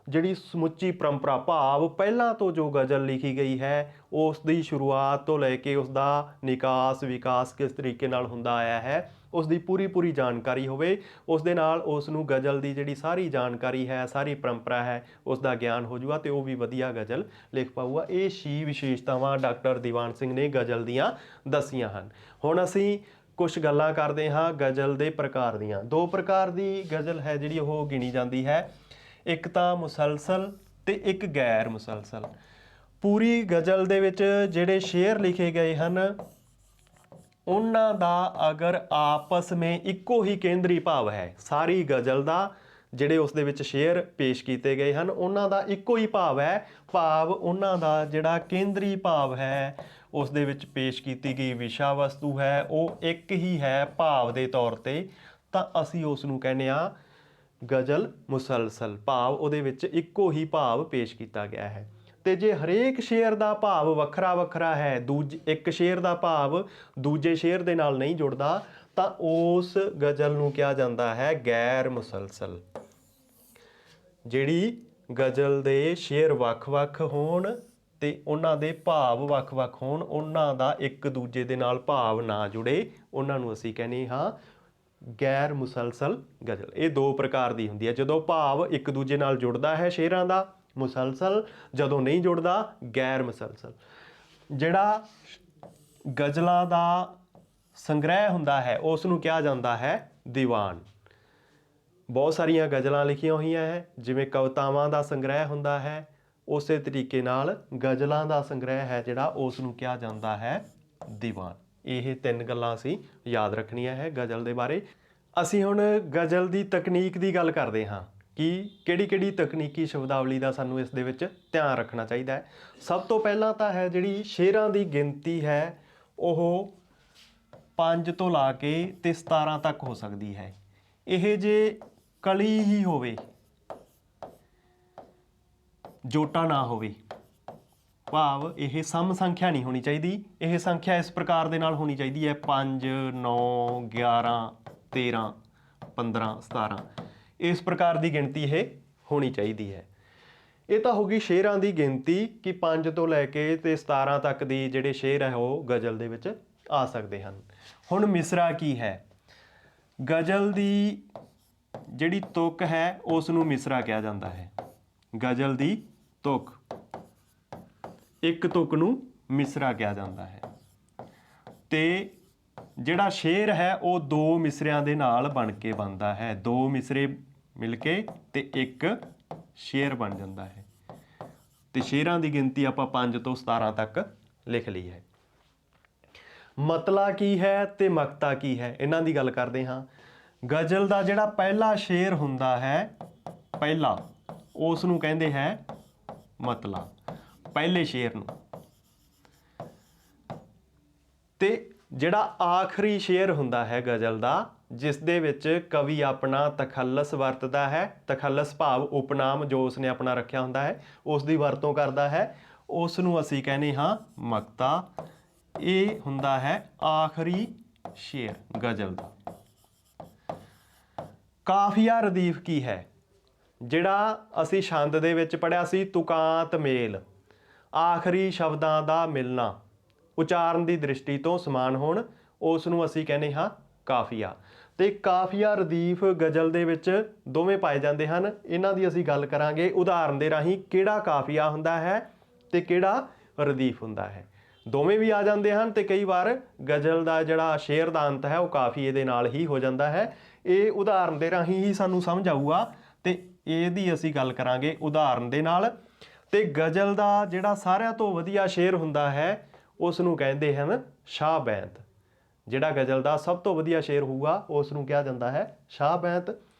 A: ਜਿਹੜੀ ਸਮੁੱਚੀ ਪਰੰਪਰਾ ਭਾਵ ਪਹਿਲਾਂ ਤੋਂ ਜੋ ਗਜ਼ਲ ਲਿਖੀ ਗਈ ਹੈ ਉਸ ਦੀ ਸ਼ੁਰੂਆਤ ਤੋਂ ਲੈ ਕੇ ਉਸ ਦਾ ਨਿਕਾਸ ਵਿਕਾਸ ਕਿਸ ਤਰੀਕੇ ਨਾਲ ਹੁੰਦਾ ਆਇਆ ਹੈ ਉਸ ਦੀ ਪੂਰੀ ਜਾਣਕਾਰੀ ਹੋਵੇ। ਉਸ ਦੇ ਨਾਲ ਉਸ ਨੂੰ ਗਜ਼ਲ ਦੀ ਜਿਹੜੀ ਸਾਰੀ ਜਾਣਕਾਰੀ ਹੈ, ਸਾਰੀ ਪਰੰਪਰਾ ਹੈ ਉਸ ਦਾ ਗਿਆਨ ਹੋ ਜਾਊਗਾ ਤੇ ਉਹ ਵੀ ਵਧੀਆ ਗਜ਼ਲ ਲਿਖ ਪਾਊਗਾ। ਇਹ 6 ਵਿਸ਼ੇਸ਼ਤਾਵਾਂ ਡਾਕਟਰ ਦੀਵਾਨ ਸਿੰਘ ਨੇ ਗਜ਼ਲ ਦੀਆਂ ਦੱਸੀਆਂ ਹਨ। ਹੁਣ ਅਸੀਂ ਕੁਝ ਗੱਲਾਂ ਕਰਦੇ ਹਾਂ ਗਜ਼ਲ ਦੇ ਪ੍ਰਕਾਰ ਦੀਆਂ। 2 ਪ੍ਰਕਾਰ ਦੀ ਗਜ਼ਲ ਹੈ ਜਿਹੜੀ ਉਹ ਗਿਣੀ ਜਾਂਦੀ ਹੈ, ਇੱਕ ਤਾਂ ਮੁਸਲਸਲ ਤੇ ਇੱਕ ਗੈਰ ਮੁਸਲਸਲ। ਪੂਰੀ ਗਜ਼ਲ ਦੇ ਵਿੱਚ ਜਿਹੜੇ ਸ਼ੇਰ ਲਿਖੇ ਗਏ ਹਨ ਉਹਨਾਂ ਦਾ ਅਗਰ ਆਪਸ ਵਿੱਚ ਇੱਕੋ ਹੀ ਕੇਂਦਰੀ ਭਾਵ ਹੈ, ਸਾਰੀ ਗਜ਼ਲ ਦਾ ਜਿਹੜੇ ਉਸ ਦੇ ਵਿੱਚ ਸ਼ੇਰ ਪੇਸ਼ ਕੀਤੇ ਗਏ ਹਨ ਉਹਨਾਂ ਦਾ ਇੱਕੋ ਹੀ ਭਾਵ ਹੈ, ਭਾਵ ਉਹਨਾਂ ਦਾ ਜਿਹੜਾ ਕੇਂਦਰੀ ਭਾਵ ਹੈ ਉਸ ਦੇ ਵਿੱਚ ਪੇਸ਼ ਕੀਤੀ ਗਈ ਵਿਸ਼ਾ ਵਸਤੂ ਹੈ ਉਹ ਇੱਕ ਹੀ ਹੈ ਭਾਵ ਦੇ ਤੌਰ ਤੇ, ਤਾਂ ਅਸੀਂ ਉਸ ਨੂੰ ਕਹਿੰਦੇ ਆ ਗਜ਼ਲ ਮੁਸਲਸਲ, ਭਾਵ ਉਹਦੇ ਵਿੱਚ ਇੱਕੋ ਹੀ ਭਾਵ ਪੇਸ਼ ਕੀਤਾ ਗਿਆ ਹੈ। ਤੇ ਜੇ ਹਰੇਕ ਸ਼ੇਰ ਦਾ ਭਾਵ ਵੱਖਰਾ ਵੱਖਰਾ ਹੈ, ਇੱਕ ਸ਼ੇਰ ਦਾ ਭਾਵ ਦੂਜੇ ਸ਼ੇਰ ਦੇ ਨਾਲ ਨਹੀਂ ਜੁੜਦਾ, ਤਾਂ ਉਸ ਗਜ਼ਲ ਨੂੰ ਕਿਹਾ ਜਾਂਦਾ ਹੈ ਗੈਰ ਮੁਸਲਸਲ। ਜਿਹੜੀ ਗਜ਼ਲ ਦੇ ਸ਼ੇਰ ਵੱਖ-ਵੱਖ ਹੋਣ ਤੇ ਉਹਨਾਂ ਦੇ ਭਾਵ ਵੱਖ-ਵੱਖ ਹੋਣ, ਉਹਨਾਂ ਦਾ ਇੱਕ ਦੂਜੇ ਦੇ ਨਾਲ ਭਾਵ ਨਾ ਜੁੜੇ, ਉਹਨਾਂ ਨੂੰ ਅਸੀਂ ਕਹਿੰਦੇ ਹਾਂ ਗੈਰ ਮੁਸਲਸਲ ਗਜ਼ਲ। ਇਹ ਦੋ ਪ੍ਰਕਾਰ ਦੀ ਹੁੰਦੀ ਹੈ, ਜਦੋਂ ਭਾਵ ਇੱਕ ਦੂਜੇ ਨਾਲ ਜੁੜਦਾ ਹੈ ਸ਼ੇਰਾਂ ਦਾ ਮੁਸਲਸਲ, ਜਦੋਂ ਨਹੀਂ ਜੁੜਦਾ ਗੈਰ ਮੁਸਲਸਲ। ਜਿਹੜਾ ਗਜ਼ਲਾਂ ਦਾ ਸੰਗ੍ਰਹਿ ਹੁੰਦਾ ਹੈ ਉਸ ਨੂੰ ਕਿਹਾ ਜਾਂਦਾ ਹੈ ਦੀਵਾਨ। ਬਹੁਤ ਸਾਰੀਆਂ ਗਜ਼ਲਾਂ ਲਿਖੀਆਂ ਹੋਈਆਂ ਹੈ, ਜਿਵੇਂ ਕਵਿਤਾਵਾਂ ਦਾ ਸੰਗ੍ਰਹਿ ਹੁੰਦਾ ਹੈ ਉਸੇ ਤਰੀਕੇ ਨਾਲ ਗਜ਼ਲਾਂ ਦਾ ਸੰਗ੍ਰਹਿ ਹੈ ਜਿਹੜਾ ਉਸ ਨੂੰ ਕਿਹਾ ਜਾਂਦਾ ਹੈ ਦੀਵਾਨ। ਇਹ ਤਿੰਨ ਗੱਲਾਂ ਅਸੀਂ ਯਾਦ ਰੱਖਣੀਆਂ ਹੈ ਗਜ਼ਲ ਦੇ ਬਾਰੇ। ਅਸੀਂ ਹੁਣ ਗਜ਼ਲ ਦੀ ਤਕਨੀਕ ਦੀ ਗੱਲ ਕਰਦੇ ਹਾਂ ਕਿ ਕਿਹੜੀ ਤਕਨੀਕੀ ਸ਼ਬਦਾਵਲੀ ਦਾ ਸਾਨੂੰ ਇਸ ਦੇ ਵਿੱਚ ਧਿਆਨ ਰੱਖਣਾ ਚਾਹੀਦਾ ਹੈ। ਸਭ ਤੋਂ ਪਹਿਲਾਂ ਤਾਂ ਹੈ ਜਿਹੜੀ ਸ਼ੇਰਾਂ ਦੀ ਗਿਣਤੀ ਹੈ ਉਹ 5 ਤੋਂ ਲਾ ਕੇ ਤੇ 17 ਤੱਕ ਹੋ ਸਕਦੀ ਹੈ। ਇਹ ਜੇ ਕਲੀ ਹੀ ਹੋਵੇ, ਜੋਟਾ ਨਾ ਹੋਵੇ, ਭਾਵ ਇਹ ਸਮ ਸੰਖਿਆ ਨਹੀਂ ਹੋਣੀ ਚਾਹੀਦੀ, ਇਹ ਸੰਖਿਆ ਇਸ ਪ੍ਰਕਾਰ ਦੇ ਨਾਲ ਹੋਣੀ ਚਾਹੀਦੀ ਹੈ 5 9 11 13 15 17, ਇਸ ਪ੍ਰਕਾਰ ਦੀ ਗਿਣਤੀ ਇਹ ਹੋਣੀ ਚਾਹੀਦੀ ਹੈ। ਇਹ ਤਾਂ ਹੋ ਗਈ ਸ਼ੇਰਾਂ ਦੀ ਗਿਣਤੀ ਕਿ 5 ਤੋਂ ਲੈ ਕੇ ਤੇ 17 ਤੱਕ ਦੀ ਜਿਹੜੇ ਸ਼ੇਰ ਹੈ ਉਹ ਗਜ਼ਲ ਦੇ ਵਿੱਚ ਆ ਸਕਦੇ ਹਨ। ਹੁਣ ਮਿਸਰਾ ਕੀ ਹੈ? ਗਜ਼ਲ ਦੀ ਜਿਹੜੀ ਤੁਕ ਹੈ ਉਸ ਨੂੰ ਮਿਸਰਾ ਕਿਹਾ ਜਾਂਦਾ ਹੈ। ਗਜ਼ਲ ਦੀ ਤੁਕ, ਇੱਕ ਤੁਕ ਨੂੰ ਮਿਸਰਾ ਕਿਹਾ ਜਾਂਦਾ ਹੈ। ਤੇ ਜਿਹੜਾ ਸ਼ੇਰ ਹੈ ਉਹ ਦੋ ਮਿਸਰਿਆਂ ਦੇ ਨਾਲ ਬਣ ਕੇ ਬਣਦਾ ਹੈ, ਦੋ ਮਿਸਰੇ ਮਿਲ ਕੇ ਤੇ ਇੱਕ ਸ਼ੇਰ ਬਣ ਜਾਂਦਾ ਹੈ। ਤੇ ਸ਼ੇਰਾਂ ਦੀ ਗਿਣਤੀ ਆਪਾਂ 5 ਤੋਂ 17 ਤੱਕ ਲਿਖ ਲਈ ਹੈ। ਮਤਲਾ ਕੀ ਹੈ ਤੇ ਮਕਤਾ ਕੀ ਹੈ, ਇਹਨਾਂ ਦੀ ਗੱਲ ਕਰਦੇ ਹਾਂ। ਗਜ਼ਲ ਦਾ ਜਿਹੜਾ ਪਹਿਲਾ ਸ਼ੇਰ ਹੁੰਦਾ ਹੈ, ਪਹਿਲਾ, ਉਸ ਨੂੰ ਕਹਿੰਦੇ ਹੈ ਮਤਲਾ, ਪਹਿਲੇ ਸ਼ੇਰ ਨੂੰ। ਤੇ ਜਿਹੜਾ ਆਖਰੀ ਸ਼ੇਰ ਹੁੰਦਾ ਹੈ ਗਜ਼ਲ ਦਾ, ਜਿਸ ਦੇ ਵਿੱਚ ਕਵੀ ਆਪਣਾ ਤਖੱਲਸ ਵਰਤਦਾ ਹੈ, ਤਖੱਲਸ ਭਾਵ ਉਪਨਾਮ ਜੋ ਉਸਨੇ ਆਪਣਾ ਰੱਖਿਆ ਹੁੰਦਾ ਹੈ ਉਸ ਦੀ ਵਰਤੋਂ ਕਰਦਾ ਹੈ, ਉਸ ਨੂੰ ਅਸੀਂ ਕਹਿੰਦੇ ਹਾਂ ਮਕਤਾ। ਇਹ ਹੁੰਦਾ ਹੈ ਆਖਰੀ ਸ਼ੇਰ ਗਜ਼ਲ ਦਾ। ਕਾਫੀਆ ਰਦੀਫ ਕੀ ਹੈ? ਜਿਹੜਾ ਅਸੀਂ ਛੰਦ ਦੇ ਵਿੱਚ ਪੜ੍ਹਿਆ ਸੀ, ਤੁਕਾਂਤ ਮੇਲ, ਆਖਰੀ ਸ਼ਬਦਾਂ ਦਾ ਮਿਲਣਾ, ਉਚਾਰਨ ਦੀ ਦ੍ਰਿਸ਼ਟੀ ਤੋਂ ਸਮਾਨ ਹੋਣ, ਉਸ ਨੂੰ ਅਸੀਂ ਕਹਿੰਦੇ ਹਾਂ ਕਾਫੀਆ। ਤੇ ਕਾਫੀਆ ਰਦੀਫ ਗਜ਼ਲ ਦੇ ਵਿੱਚ ਦੋਵੇਂ ਪਾਏ ਜਾਂਦੇ ਹਨ। ਇਹਨਾਂ ਦੀ ਅਸੀਂ ਗੱਲ ਕਰਾਂਗੇ ਉਦਾਹਰਨ ਦੇ ਰਾਹੀਂ, ਕਿਹੜਾ ਕਾਫੀਆ ਹੁੰਦਾ ਹੈ ਤੇ ਕਿਹੜਾ ਰਦੀਫ ਹੁੰਦਾ ਹੈ। ਦੋਵੇਂ ਵੀ ਆ ਜਾਂਦੇ ਹਨ ਤੇ ਕਈ ਵਾਰ ਗਜ਼ਲ ਦਾ ਜਿਹੜਾ ਸ਼ੇਰ ਦਾ ਅੰਤ ਹੈ ਉਹ ਕਾਫੀਏ ਦੇ ਨਾਲ ਹੀ ਹੋ ਜਾਂਦਾ ਹੈ। ਇਹ ਉਦਾਹਰਨ ਦੇ ਰਾਹੀਂ ਹੀ ਸਾਨੂੰ ਸਮਝ ਆਊਗਾ ਤੇ ਇਹਦੀ ਅਸੀਂ ਗੱਲ ਕਰਾਂਗੇ ਉਦਾਹਰਨ ਦੇ ਨਾਲ। ਤੇ ਗਜ਼ਲ ਦਾ ਜਿਹੜਾ ਸਾਰਿਆਂ ਤੋਂ ਵਧੀਆ ਸ਼ੇਰ ਹੁੰਦਾ ਹੈ ਉਸ ਨੂੰ ਕਹਿੰਦੇ ਹਨ ਸ਼ਾਹ ਬੈਂਤ। ਜਿਹੜਾ ਗਜ਼ਲ ਦਾ ਸਭ ਤੋਂ ਵਧੀਆ ਸ਼ੇਰ ਹੋਊਗਾ ਉਸ ਨੂੰ ਕਿਹਾ ਜਾਂਦਾ ਹੈ ਸ਼ਾਹ ਬੈਂਤ।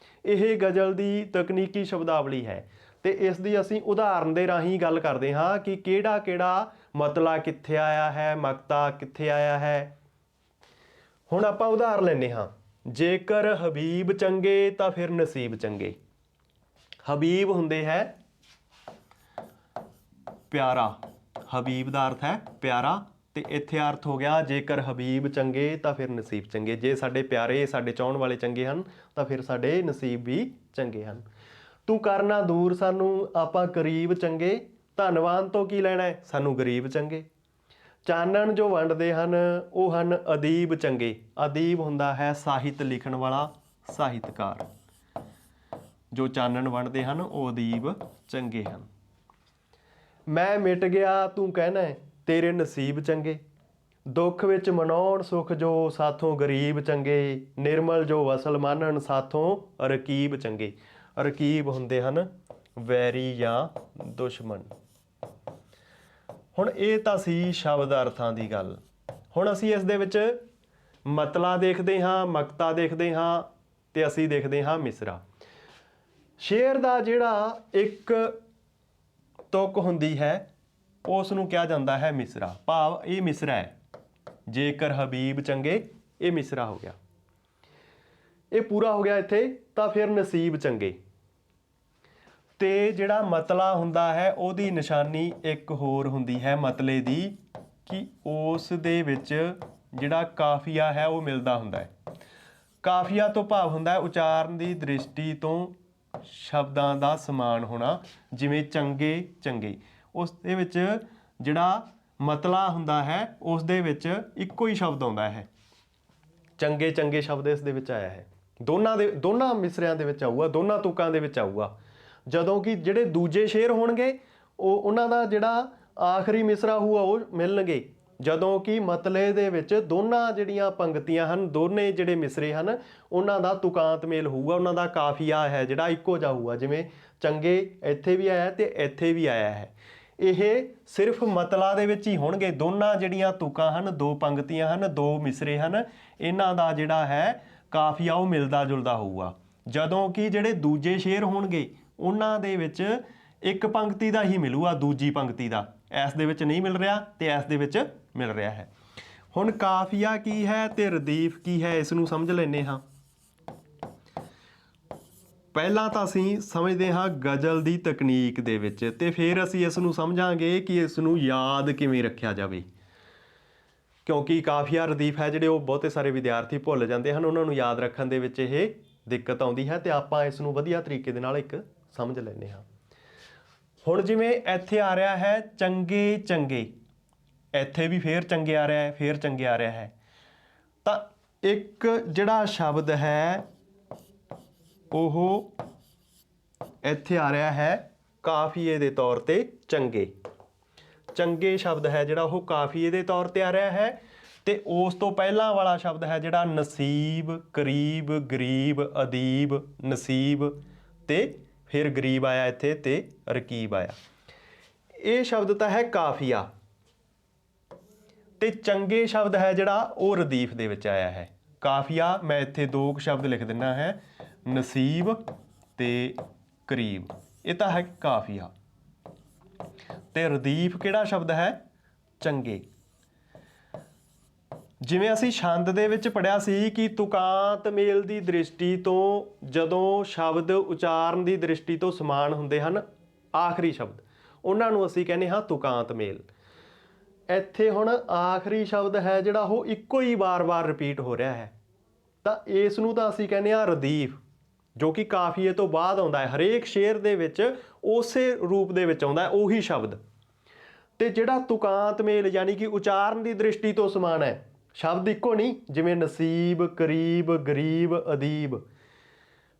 A: ਇਹ ਗਜ਼ਲ ਦੀ ਤਕਨੀਕੀ ਸ਼ਬਦਾਵਲੀ ਹੈ ਤੇ ਇਸ ਦੀ ਅਸੀਂ ਉਦਾਹਰਨ ਦੇ ਰਾਹੀਂ ਗੱਲ ਕਰਦੇ ਹਾਂ ਕਿ ਕਿਹੜਾ ਕਿਹੜਾ ਮਤਲਾ ਕਿੱਥੇ ਆਇਆ ਹੈ, ਮਕਤਾ ਕਿੱਥੇ ਆਇਆ ਹੈ। ਹੁਣ ਆਪਾਂ ਉਦਾਹਰਨ ਲੈਂਦੇ ਹਾਂ। ਜੇਕਰ ਹਬੀਬ ਚੰਗੇ ਤਾਂ ਫਿਰ ਨਸੀਬ ਚੰਗੇ। ਹਬੀਬ ਹੁੰਦੇ ਹੈ ਪਿਆਰਾ, ਹਬੀਬ ਦਾ ਅਰਥ ਹੈ ਪਿਆਰਾ, ਤੇ ਇੱਥੇ ਅਰਥ ਹੋ ਗਿਆ ਜੇਕਰ ਹਬੀਬ ਚੰਗੇ ਤਾਂ ਫਿਰ ਨਸੀਬ ਚੰਗੇ। ਜੇ ਸਾਡੇ ਪਿਆਰੇ, ਸਾਡੇ ਚਾਹੁਣ ਵਾਲੇ ਚੰਗੇ ਹਨ ਤਾਂ ਫਿਰ ਸਾਡੇ ਨਸੀਬ ਵੀ ਚੰਗੇ ਹਨ। ਤੂੰ ਕਰਨਾ ਦੂਰ ਸਾਨੂੰ ਆਪਾਂ ਕਰੀਬ ਚੰਗੇ, ਧੰਨਵਾਨ ਤੋਂ ਕੀ ਲੈਣਾ ਹੈ ਸਾਨੂੰ ਗਰੀਬ ਚੰਗੇ। ਚਾਨਣ ਜੋ ਵੰਡਦੇ ਹਨ ਉਹ ਹਨ ਅਦੀਬ ਚੰਗੇ। ਅਦੀਬ ਹੁੰਦਾ ਹੈ ਸਾਹਿਤ ਲਿਖਣ ਵਾਲਾ, ਸਾਹਿਤਕਾਰ। ਜੋ ਚਾਨਣ ਵੰਡਦੇ ਹਨ ਉਹ ਅਦੀਬ ਚੰਗੇ ਹਨ। ਮੈਂ ਮਿਟ ਗਿਆ ਤੂੰ ਕਹਿਣਾ ਤੇਰੇ ਨਸੀਬ ਚੰਗੇ। ਦੁੱਖ ਵਿੱਚ ਮਨਾਉਣ ਸੁੱਖ ਜੋ ਸਾਥੋਂ ਗਰੀਬ ਚੰਗੇ। ਨਿਰਮਲ ਜੋ ਵਸਲ ਮਾਨਣ ਸਾਥੋਂ ਰਕੀਬ ਚੰਗੇ। ਰਕੀਬ ਹੁੰਦੇ ਹਨ ਵੈਰੀ ਜਾਂ ਦੁਸ਼ਮਣ। ਹੁਣ ਇਹ ਤਾਂ ਸੀ ਸ਼ਬਦ ਅਰਥਾਂ ਦੀ ਗੱਲ। ਹੁਣ ਅਸੀਂ ਇਸ ਦੇ ਵਿੱਚ ਮਤਲਾ ਦੇਖਦੇ ਹਾਂ, ਮਕਤਾ ਦੇਖਦੇ ਹਾਂ ਤੇ ਅਸੀਂ ਦੇਖਦੇ ਹਾਂ ਮਿਸਰਾ। ਸ਼ੇਰ ਦਾ ਜਿਹੜਾ ਇੱਕ ਤੁਕ ਹੁੰਦੀ ਹੈ ਉਸ ਨੂੰ ਕਿਹਾ ਜਾਂਦਾ ਹੈ ਮਿਸਰਾ, ਭਾਵ ਇਹ ਮਿਸਰਾ ਹੈ। ਜੇਕਰ ਹਬੀਬ ਚੰਗੇ, ਇਹ ਮਿਸਰਾ ਹੋ ਗਿਆ। ਇਹ ਪੂਰਾ ਹੋ ਗਿਆ ਇੱਥੇ। ਤਾਂ ਫਿਰ ਨਸੀਬ ਚੰਗੇ। ਤੇ ਜਿਹੜਾ ਮਤਲਾ ਹੁੰਦਾ ਹੈ ਉਹਦੀ ਨਿਸ਼ਾਨੀ ਇੱਕ ਹੋਰ ਹੁੰਦੀ ਹੈ ਮਤਲੇ ਦੀ, ਕਿ ਉਸ ਦੇ ਵਿੱਚ ਜਿਹੜਾ ਕਾਫੀਆ ਹੈ ਉਹ ਮਿਲਦਾ ਹੁੰਦਾ ਹੈ। ਕਾਫੀਆ ਤੋਂ ਭਾਵ ਹੁੰਦਾ ਹੈ ਉਚਾਰਨ ਦੀ ਦ੍ਰਿਸ਼ਟੀ ਤੋਂ ਸ਼ਬਦਾਂ ਦਾ ਸਮਾਨ ਹੋਣਾ। ਜਿਵੇਂ ਚੰਗੇ ਚੰਗੇ, ਉਸ ਦੇ ਵਿੱਚ ਜਿਹੜਾ ਮਤਲਾ ਹੁੰਦਾ ਹੈ ਉਸ ਦੇ ਵਿੱਚ ਇੱਕੋ ਹੀ ਸ਼ਬਦ ਆਉਂਦਾ ਹੈ। ਚੰਗੇ ਚੰਗੇ ਸ਼ਬਦ ਇਸ ਦੇ ਵਿੱਚ ਆਇਆ ਹੈ। ਦੋਨਾਂ ਮਿਸਰਿਆਂ ਦੇ ਵਿੱਚ ਆਊਗਾ, ਦੋਨਾਂ ਤੁਕਾਂ ਦੇ ਵਿੱਚ ਆਊਗਾ। ਜਦੋਂ ਕਿ ਜਿਹੜੇ ਦੂਜੇ ਸ਼ੇਰ ਹੋਣਗੇ ਉਹਨਾਂ ਦਾ ਜਿਹੜਾ ਆਖਰੀ ਮਿਸਰਾ ਹੋਊਗਾ ਉਹ ਮਿਲਣਗੇ। ਜਦੋਂ ਕਿ ਮਤਲੇ ਦੇ ਵਿੱਚ ਦੋਨਾਂ ਜਿਹੜੀਆਂ ਪੰਕਤੀਆਂ ਹਨ, ਦੋਨੇ ਜਿਹੜੇ ਮਿਸਰੇ ਹਨ, ਉਹਨਾਂ ਦਾ ਤੁਕਾਂਤ ਮੇਲ ਹੋਊਗਾ, ਉਹਨਾਂ ਦਾ ਕਾਫੀਆ ਹੈ ਜਿਹੜਾ ਇੱਕੋ ਜਿਹਾ ਹੋਊਗਾ। ਜਿਵੇਂ ਚੰਗੇ ਇੱਥੇ ਵੀ ਆਇਆ ਤੇ ਇੱਥੇ ਵੀ ਆਇਆ ਹੈ। ਇਹ ਸਿਰਫ ਮਤਲਾ ਦੇ ਵਿੱਚ ਹੀ ਹੋਣਗੇ। ਦੋਨਾਂ ਜਿਹੜੀਆਂ ਤੁਕਾਂ ਹਨ, ਦੋ ਪੰਕਤੀਆਂ ਹਨ, ਦੋ ਮਿਸਰੇ ਹਨ, ਇਹਨਾਂ ਦਾ ਜਿਹੜਾ ਹੈ ਕਾਫੀਆ ਉਹ ਮਿਲਦਾ ਜੁਲਦਾ ਹੋਊਗਾ। ਜਦੋਂ ਕਿ ਜਿਹੜੇ ਦੂਜੇ ਸ਼ੇਰ ਹੋਣਗੇ ਉਹਨਾਂ ਦੇ ਵਿੱਚ ਇੱਕ ਪੰਕਤੀ ਦਾ ਹੀ ਮਿਲੂਗਾ, ਦੂਜੀ ਪੰਕਤੀ ਦਾ ਇਸ ਦੇ ਵਿੱਚ ਨਹੀਂ ਮਿਲ ਰਿਹਾ ਤੇ ਇਸ ਦੇ ਵਿੱਚ ਮਿਲ ਰਿਹਾ ਹੈ। ਹੁਣ ਕਾਫੀਆ ਕੀ ਹੈ ਤੇ ਰਦੀਫ ਕੀ ਹੈ, ਇਸ ਨੂੰ ਸਮਝ ਲੈਂਦੇ ਹਾਂ। ਪਹਿਲਾਂ ਤਾਂ ਅਸੀਂ ਸਮਝਦੇ ਹਾਂ ਗਜ਼ਲ ਦੀ ਤਕਨੀਕ ਦੇ ਵਿੱਚ, ਤੇ ਫਿਰ ਅਸੀਂ ਇਸ ਨੂੰ ਸਮਝਾਂਗੇ ਕਿ ਇਸ ਨੂੰ ਯਾਦ ਕਿਵੇਂ ਰੱਖਿਆ ਜਾਵੇ। ਕਿਉਂਕਿ ਕਾਫੀਆ ਰਦੀਫ ਹੈ ਜਿਹੜੇ ਉਹ ਬਹੁਤੇ ਸਾਰੇ ਵਿਦਿਆਰਥੀ ਭੁੱਲ ਜਾਂਦੇ ਹਨ, ਉਹਨਾਂ ਨੂੰ ਯਾਦ ਰੱਖਣ ਦੇ ਵਿੱਚ ਇਹ ਦਿੱਕਤ ਆਉਂਦੀ ਹੈ। ਤੇ ਆਪਾਂ ਇਸ ਨੂੰ ਵਧੀਆ ਤਰੀਕੇ ਦੇ ਨਾਲ ਇੱਕ ਸਮਝ ਲੈਂਦੇ ਹਾਂ। ਹੁਣ ਜਿਵੇਂ ਇੱਥੇ ਆ ਰਿਹਾ ਹੈ ਚੰਗੇ ਚੰਗੇ, ਇੱਥੇ ਵੀ ਫੇਰ ਚੰਗੇ ਆ ਰਿਹਾ ਹੈ, ਫੇਰ ਚੰਗੇ ਆ ਰਿਹਾ ਹੈ। ਤਾਂ ਇੱਕ ਜਿਹੜਾ ਸ਼ਬਦ ਹੈ ਉਹ ਇੱਥੇ ਆ ਰਿਹਾ ਹੈ ਕਾਫੀਏ ਦੇ ਤੌਰ ਤੇ ਚੰਗੇ। ਚੰਗੇ ਸ਼ਬਦ ਹੈ ਜਿਹੜਾ ਉਹ ਕਾਫੀਏ ਦੇ ਤੌਰ ਤੇ ਆ ਰਿਹਾ ਹੈ। ਤੇ ਉਸ ਤੋਂ ਪਹਿਲਾਂ ਵਾਲਾ ਸ਼ਬਦ ਹੈ ਜਿਹੜਾ ਨਸੀਬ, ਕਰੀਬ, ਗਰੀਬ, ਅਦੀਬ, ਨਸੀਬ ਤੇ ਫਿਰ ਗਰੀਬ ਆਇਆ ਇੱਥੇ ਤੇ ਰਕੀਬ ਆਇਆ। ਇਹ ਸ਼ਬਦ ਤਾਂ ਹੈ ਕਾਫੀਆ। ਤੇ ਚੰਗੇ ਸ਼ਬਦ ਹੈ ਜਿਹੜਾ ਉਹ ਰਦੀਫ ਦੇ ਵਿੱਚ ਆਇਆ ਹੈ। ਕਾਫੀਆ ਮੈਂ ਇੱਥੇ ਦੋ ਸ਼ਬਦ ਲਿਖ ਦਿੰਦਾ ਹੈ, ਨਸੀਬ ਤੇ ਕਰੀਬ, ਇਹ ਤਾਂ ਹੈ ਕਾਫੀਆ। ਤੇ ਰਦੀਫ ਕਿਹੜਾ ਸ਼ਬਦ ਹੈ? ਚੰਗੇ। ਜਿਵੇਂ ਅਸੀਂ ਛੰਦ ਦੇ ਵਿੱਚ ਪੜ੍ਹਿਆ ਸੀ ਕਿ ਤੁਕਾਂਤ ਮੇਲ ਦੀ ਦ੍ਰਿਸ਼ਟੀ ਤੋਂ ਜਦੋਂ ਸ਼ਬਦ ਉਚਾਰਨ ਦੀ ਦ੍ਰਿਸ਼ਟੀ ਤੋਂ ਸਮਾਨ ਹੁੰਦੇ ਹਨ, ਆਖਰੀ ਸ਼ਬਦ, ਉਹਨਾਂ ਨੂੰ ਅਸੀਂ ਕਹਿੰਦੇ ਹਾਂ ਤੁਕਾਂਤ ਮੇਲ। ਇੱਥੇ ਹੁਣ ਆਖਰੀ ਸ਼ਬਦ ਹੈ ਜਿਹੜਾ ਉਹ ਇੱਕੋ ਹੀ ਵਾਰ-ਵਾਰ ਰਿਪੀਟ ਹੋ ਰਿਹਾ ਹੈ, ਤਾਂ ਇਸ ਨੂੰ ਤਾਂ ਅਸੀਂ ਕਹਿੰਦੇ ਹਾਂ ਰਦੀਫ, ਜੋ ਕਿ ਕਾਫੀਏ ਤੋਂ ਬਾਅਦ ਆਉਂਦਾ ਹੈ। ਹਰੇਕ ਸ਼ੇਰ ਦੇ ਵਿੱਚ ਉਸੇ ਰੂਪ ਦੇ ਵਿੱਚ ਆਉਂਦਾ ਹੈ ਉਹੀ ਸ਼ਬਦ। ਤੇ ਜਿਹੜਾ ਤੁਕਾਂਤ ਮੇਲ ਯਾਨੀ ਕਿ ਉਚਾਰਨ ਦੀ ਦ੍ਰਿਸ਼ਟੀ ਤੋਂ ਸਮਾਨ ਹੈ, ਸ਼ਬਦ ਇੱਕੋ ਨਹੀਂ, ਜਿਵੇਂ ਨਸੀਬ, ਕਰੀਬ, ਗਰੀਬ, ਅਦੀਬ,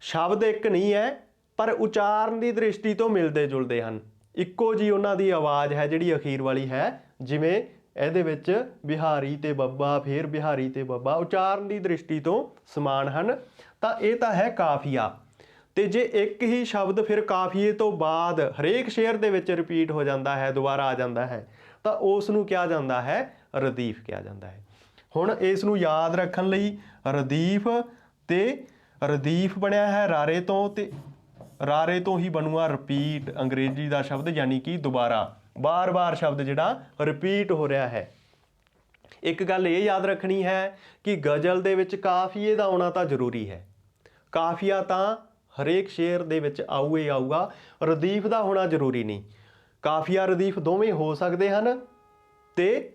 A: ਸ਼ਬਦ ਇੱਕ ਨਹੀਂ ਹੈ ਪਰ ਉਚਾਰਨ ਦੀ ਦ੍ਰਿਸ਼ਟੀ ਤੋਂ ਮਿਲਦੇ ਜੁਲਦੇ ਹਨ। ਇੱਕੋ ਜੀ ਉਹਨਾਂ ਦੀ ਆਵਾਜ਼ ਹੈ ਜਿਹੜੀ ਅਖੀਰ ਵਾਲੀ ਹੈ। ਜਿਵੇਂ ਇਹਦੇ ਵਿੱਚ ਬਿਹਾਰੀ ਤੇ ਬੱਬਾ, ਫਿਰ ਬਿਹਾਰੀ ਤੇ ਬੱਬਾ, ਉਚਾਰਨ ਦੀ ਦ੍ਰਿਸ਼ਟੀ ਤੋਂ ਸਮਾਨ ਹਨ। ਤਾਂ ਇਹ ਤਾਂ ਹੈ ਕਾਫੀਆ। ਤੇ ਜੇ ਇੱਕ ਹੀ ਸ਼ਬਦ ਫਿਰ ਕਾਫੀਏ ਤੋਂ ਬਾਅਦ ਹਰੇਕ ਸ਼ੇਰ ਦੇ ਵਿੱਚ ਰਿਪੀਟ ਹੋ ਜਾਂਦਾ ਹੈ, ਦੁਬਾਰਾ ਆ ਜਾਂਦਾ ਹੈ, ਤਾਂ ਉਸ ਨੂੰ ਕਿਹਾ ਜਾਂਦਾ ਹੈ ਰਦੀਫ ਕਿਹਾ ਜਾਂਦਾ ਹੈ। ਹੁਣ ਇਸ ਨੂੰ ਯਾਦ ਰੱਖਣ ਲਈ ਰਦੀਫ ਤੇ ਰਦੀਫ ਬਣਿਆ ਹੈ ਰਾਰੇ ਤੋਂ, ਤੇ ਰਾਰੇ ਤੋਂ ਹੀ ਬਣੂਗਾ ਰਿਪੀਟ, ਅੰਗਰੇਜ਼ੀ ਦਾ ਸ਼ਬਦ, ਯਾਨੀ ਕਿ ਦੁਬਾਰਾ, ਬਾਰ-ਬਾਰ ਸ਼ਬਦ ਜਿਹੜਾ ਰਿਪੀਟ ਹੋ ਰਿਹਾ ਹੈ। ਇੱਕ ਗੱਲ ਇਹ ਯਾਦ ਰੱਖਣੀ ਹੈ ਕਿ ਗਜ਼ਲ ਦੇ ਵਿੱਚ ਕਾਫੀਏ ਦਾ ਆਉਣਾ ਤਾਂ ਜ਼ਰੂਰੀ ਹੈ। ਕਾਫੀਆ ਤਾਂ ਹਰੇਕ ਸ਼ੇਰ ਦੇ ਵਿੱਚ ਆਊ ਹੀ ਆਊਗਾ, ਰਦੀਫ ਦਾ ਹੋਣਾ ਜ਼ਰੂਰੀ ਨਹੀਂ। ਕਾਫੀਆ ਰਦੀਫ ਦੋਵੇਂ ਹੋ ਸਕਦੇ ਹਨ ਤੇ